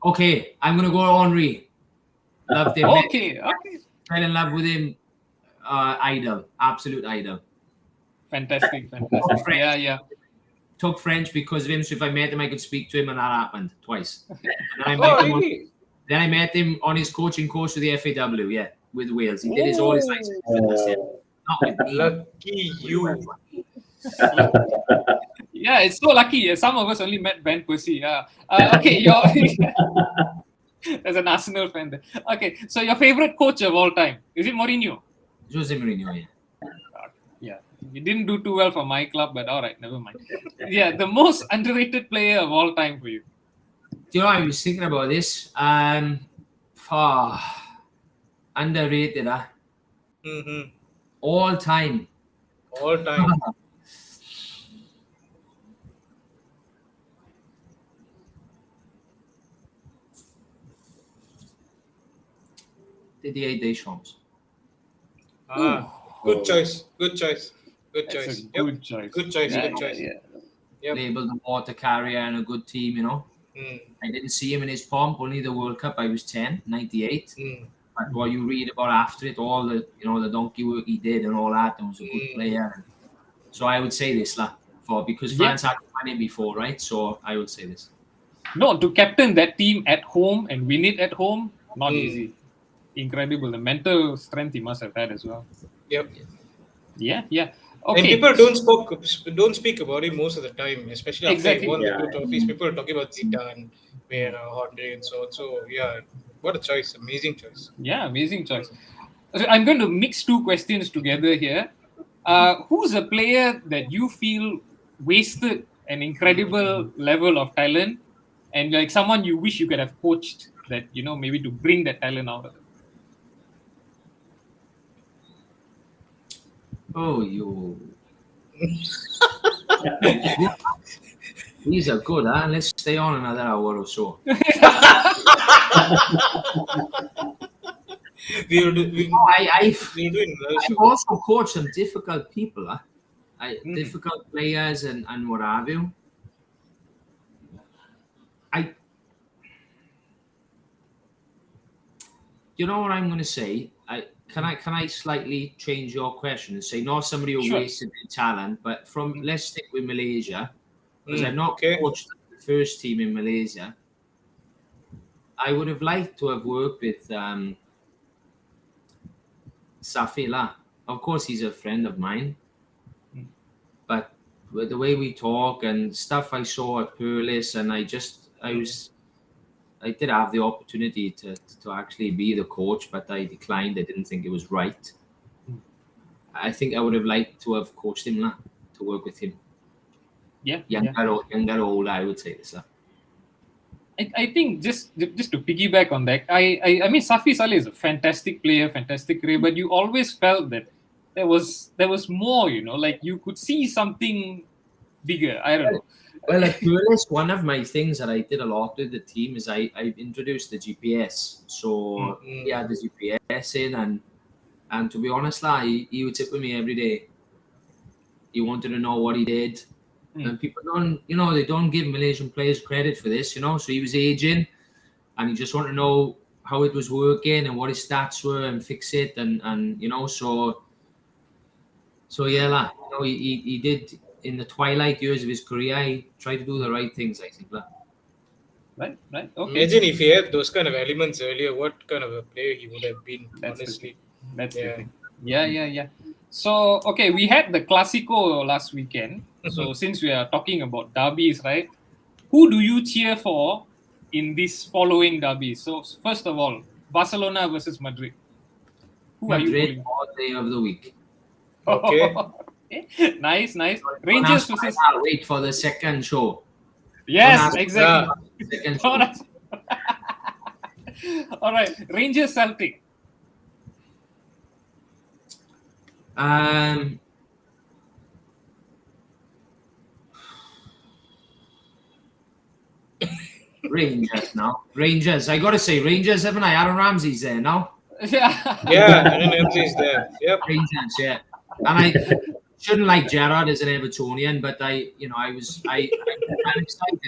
Okay, I'm gonna go Henry. Loved him. Okay. Fell in love with him. Idol, absolute idol. Fantastic. Yeah. Took French because of him. So if I met him, I could speak to him, and that happened twice. And then I met him on his coaching course with the FAW. Yeah, with Wales. He did his all his life. Lucky you. Yeah, it's so lucky. Some of us only met Ben Percy. Okay, as an Arsenal fan there. Okay, so your favorite coach of all time, is it Mourinho? Jose Mourinho, yeah. Yeah, you didn't do too well for my club, but all right, never mind. Yeah, the most underrated player of all time for you. Do you know, I was thinking about this. Underrated, huh? Mm-hmm. All time. Didier Deschamps. Good choice. Good choice. Yeah. Labeled the water carrier and a good team, you know. I didn't see him in his pomp, only the World Cup. I was 10, 98. But what you read about after it, all the, the donkey work he did and all that, and was a good player. So I would say this, because France had won it before, right? So I would say this. No, to captain that team at home and win it at home, not easy. Incredible. The mental strength he must have had as well. Yep. Yeah. Okay. And people don't speak about him most of the time, especially after he won the 2 trophies. People are talking about Zidane, Henry, and so on. So yeah, what a choice! Amazing choice. Yeah, amazing choice. So I'm going to mix 2 questions together here. Who's a player that you feel wasted an incredible level of talent, and like someone you wish you could have coached that maybe to bring that talent out of them? Oh, you. These are good, huh? Let's stay on another hour or so. I've also coached some difficult people, difficult players and what have you. you know what I'm going to say? Can I slightly change your question and say not somebody who wasted their talent, but let's stick with Malaysia, because I've not coached the first team in Malaysia. I would have liked to have worked with Safi lah. Of course, he's a friend of mine, but with the way we talk and stuff I saw at Perlis, and I did have the opportunity to actually be the coach, but I declined. I didn't think it was right. I think I would have liked to have coached him lah, to work with him. Younger or older, I would say this. I think just to piggyback on that, I mean Safi Saleh is a fantastic player, fantastic career, but you always felt that there was more, like you could see something bigger. I don't know. Well, at Perlis, one of my things that I did a lot with the team is I introduced the GPS. So he had the GPS in, and to be honest, he would sit with me every day. He wanted to know what he did. And people don't, they don't give Malaysian players credit for this, So he was aging, and he just wanted to know how it was working and what his stats were and fix it, and so yeah, he did. In the twilight years of his career, he tried to do the right things, I think. Right. Okay. Imagine if he had those kind of elements earlier, what kind of a player he would have been, honestly. That's the thing. Yeah. So, okay, we had the Clásico last weekend. So, since we are talking about derbies, right? Who do you cheer for in this following derby? So, first of all, Barcelona versus Madrid. Who Madrid, are you pulling? all day of the week. Okay. Nice. Rangers versus. I can't wait for the second show. Yes, exactly. Second show. All right, Rangers Celtic. Rangers now. Rangers. I got to say Rangers, haven't I? Aaron Ramsey's there now. Yeah, Aaron Ramsey's there. Yep. Rangers, yeah. And I shouldn't like Gerrard as an Evertonian, but I'm excited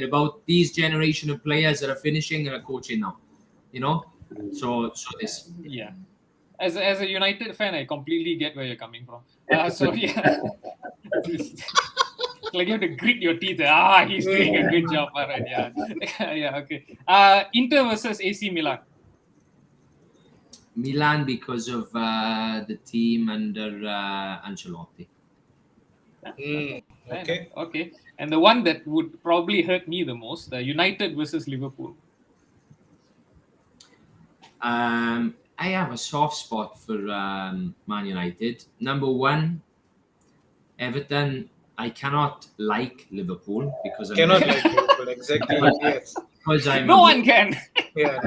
about these generation of players that are finishing and are coaching now. So this. Yeah. As a United fan, I completely get where you're coming from. So yeah, like you have to grit your teeth. He's doing a good job. All right, yeah, okay. Inter versus AC Milan. Milan because of the team under Ancelotti. Okay. And the one that would probably hurt me the most, United versus Liverpool. I have a soft spot for Man United. Number one, Everton. I cannot like Liverpool because Exactly. Yes. Because no one can. Yeah.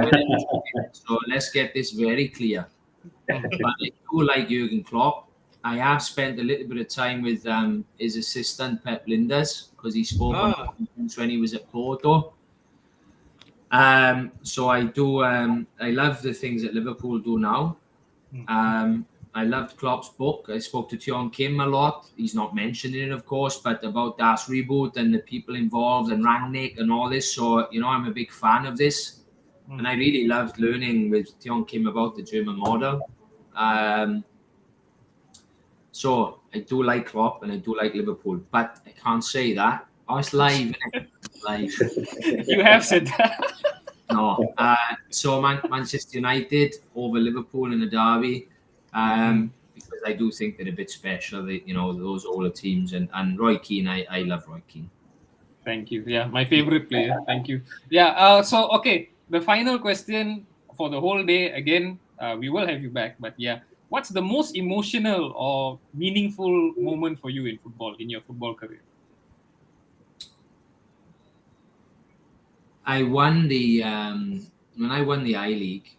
So let's get this very clear. But I do like Jurgen Klopp. I have spent a little bit of time with his assistant Pep Linders because he spoke on conference when he was at Porto. So I do. I love the things that Liverpool do now. I loved Klopp's book. I spoke to Tiong Kim a lot. He's not mentioned in it, of course, but about Das Reboot and the people involved and Rangnick and all this. So, I'm a big fan of this. And I really loved learning with Tiong Kim about the German model. So I do like Klopp and I do like Liverpool, but I can't say that. Oh, it's live, isn't it? Live. You have said that. No. So Manchester United over Liverpool in the derby. Because I do think they're a bit special, those older teams, and Roy Keane, I love Roy Keane. Thank you. Yeah, my favorite player. Thank you. Yeah. So okay, the final question for the whole day. Again, we will have you back, but yeah, what's the most emotional or meaningful moment for you in football, in your football career? I won when I won the I-League.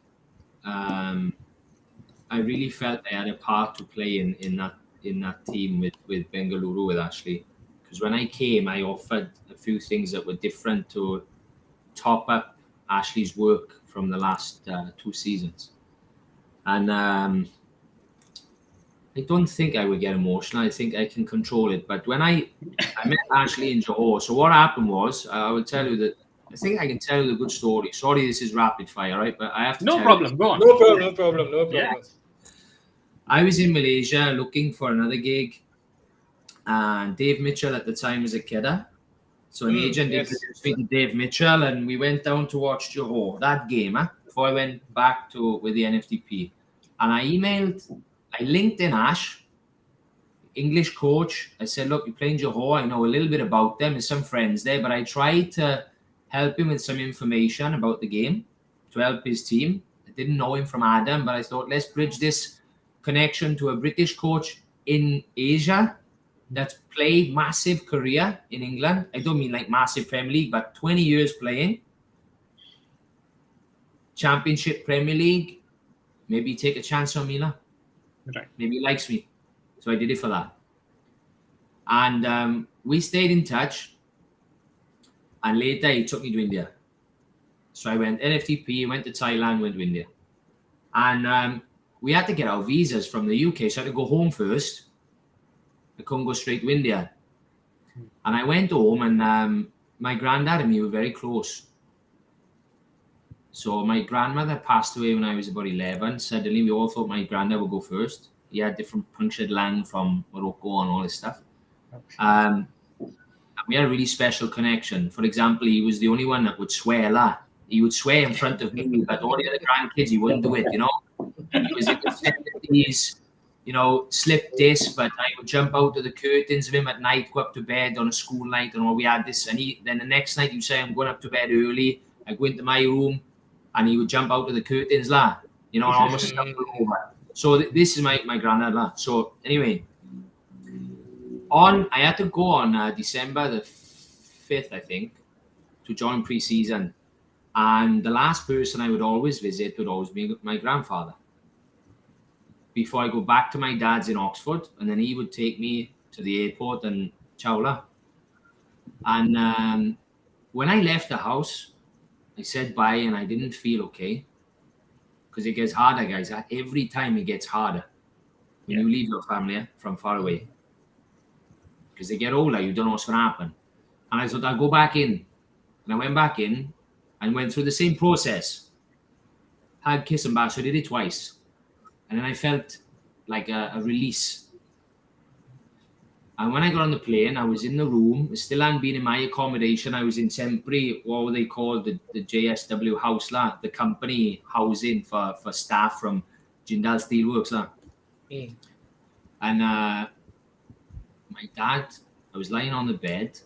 I really felt I had a part to play in that team with Bengaluru with Ashley, because when I came, I offered a few things that were different to top up Ashley's work from the last 2 seasons, and I don't think I would get emotional. I think I can control it. But when I met Ashley in Johor, so what happened was, I will tell you that I think I can tell you a good story. Sorry, this is rapid fire, right? But I have to. No problem. Go on. No problem. Yeah. I was in Malaysia looking for another gig, and Dave Mitchell at the time was a kidder. So an agent introduced me to Dave Mitchell, and we went down to watch Johor, that game, before I went back with the NFTP. And I linked in Ash, English coach. I said, look, you're playing Johor. I know a little bit about them. There's some friends there, but I tried to help him with some information about the game to help his team. I didn't know him from Adam, but I thought, let's bridge this connection to a British coach in Asia that's played massive career in England. I don't mean like massive Premier League, but 20 years playing. Championship Premier League. Maybe take a chance on me now. Right. Maybe he likes me. So I did it for that. And we stayed in touch. And later he took me to India. So I went NFTP, went to Thailand, went to India. And we had to get our visas from the UK. So I had to go home first. I couldn't go straight to India. And I went home, and my granddad and me were very close. So my grandmother passed away when I was about 11. Suddenly, we all thought my granddad would go first. He had different punctured lung from Morocco and all this stuff. And we had a really special connection. For example, he was the only one that would swear. He would swear in front of me, but all the other grandkids, he wouldn't do it, you know. He was in his 70s, slip disc, but I would jump out of the curtains of him at night, go up to bed on a school night, and all we had this. And then the next night, he'd say, I'm going up to bed early. I go into my room, and he would jump out of the curtains, and almost stumble over. So this is my granddad, So anyway, I had to go on December the 5th, I think, to join pre-season. And the last person I would always visit would always be my grandfather. Before I go back to my dad's in Oxford, and then he would take me to the airport and ciao. And when I left the house, I said bye, and I didn't feel okay. Because it gets harder, guys. Every time it gets harder when you leave your family from far away. Because they get older, you don't know what's going to happen. And I thought, I'll go back in. And I went back in and went through the same process. Had kiss and bath, so I did it twice. And then I felt like a release. And when I got on the plane, I was in the room. I still hadn't been in my accommodation. I was in temporary, what were they called? The JSW house, the company housing for staff from Jindal Steelworks. And my dad, I was lying on the bed,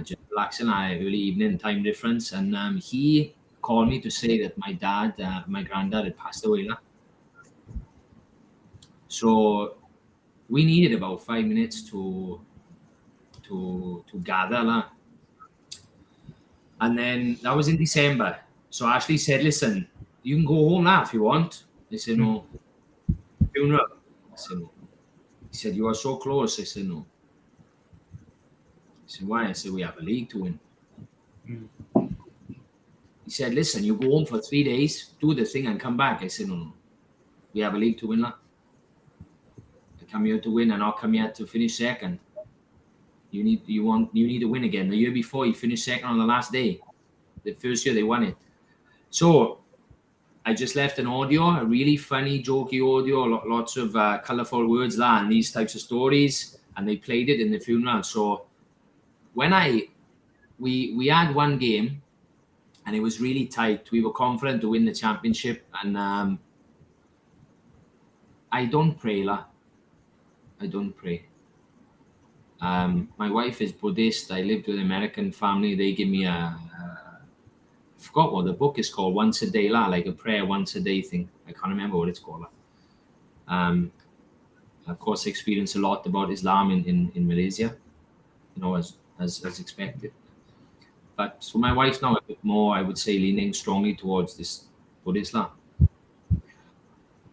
just relaxing, early evening, time difference. And he called me to say that my granddad had passed away. So we needed about 5 minutes to gather. And then that was in December. So Ashley said, listen, you can go home now if you want. I said, no. Funeral? I said, no. He said, you are so close. I said, no. I said, why? I said, we have a league to win. He said, listen, you go home for 3 days, do the thing and come back. I said, no. We have a league to win. I come here to win, and I'll come here to finish second. You need to win again. The year before, you finished second on the last day. The first year they won it. So I just left an audio, a really funny, jokey audio, lots of colourful words and these types of stories, and they played it in the funeral. So when we had one game, and it was really tight. We were confident to win the championship, and I don't pray, I don't pray. My wife is Buddhist. I lived with an American family. They give me I forgot what the book is called, once a day, like a prayer once a day thing. I can't remember what it's called. Of course, I experienced a lot about Islam in Malaysia, as expected. But so my wife's now a bit more, I would say, leaning strongly towards this Buddhism.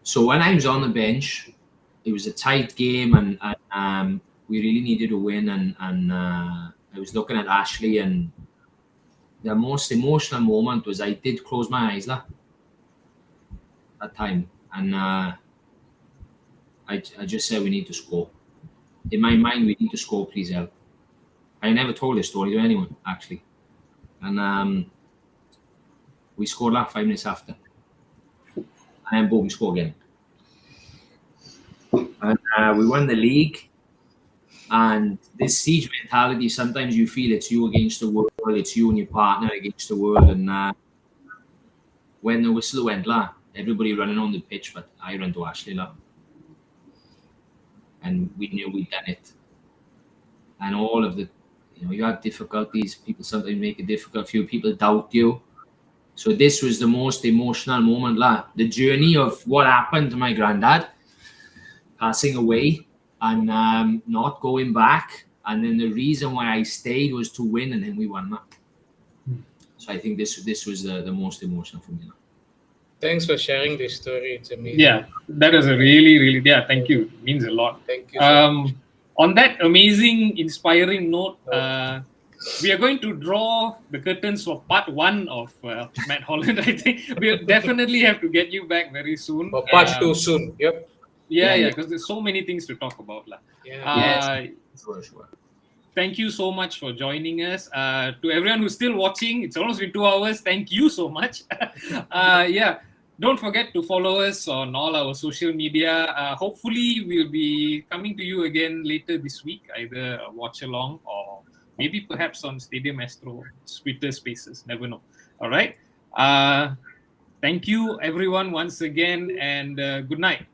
So when I was on the bench, it was a tight game, and we really needed to win. And I was looking at Ashley, and the most emotional moment was I did close my eyes that time, and I just said, we need to score. In my mind, we need to score, please help. I never told this story to anyone, actually. And we scored like 5 minutes after. And then boom, we scored again. And we won the league. And this siege mentality, sometimes you feel it's you against the world, it's you and your partner against the world. And when the whistle went, everybody running on the pitch, but I ran to Ashley, and we knew we'd done it. And all of the, you have difficulties. People sometimes make it difficult for you. People doubt you. So this was the most emotional moment, the journey of what happened to my granddad passing away and not going back. And then the reason why I stayed was to win, and then we won that. So I think this was the most emotional for me. Thanks for sharing this story. It's amazing. Yeah, that is a really, thank you. It means a lot. Thank you so much. On that amazing, inspiring note, we are going to draw the curtains for part 1 of Matt Holland. I think we'll definitely have to get you back very soon. Or part 2 soon. Yep. Yeah, because there's so many things to talk about. Sure. Thank you so much for joining us. To everyone who's still watching, it's almost been 2 hours. Thank you so much. Don't forget to follow us on all our social media. Hopefully, we'll be coming to you again later this week, either a watch along or maybe perhaps on Stadium Astro, Twitter Spaces. Never know. All right. Thank you, everyone, once again, and good night.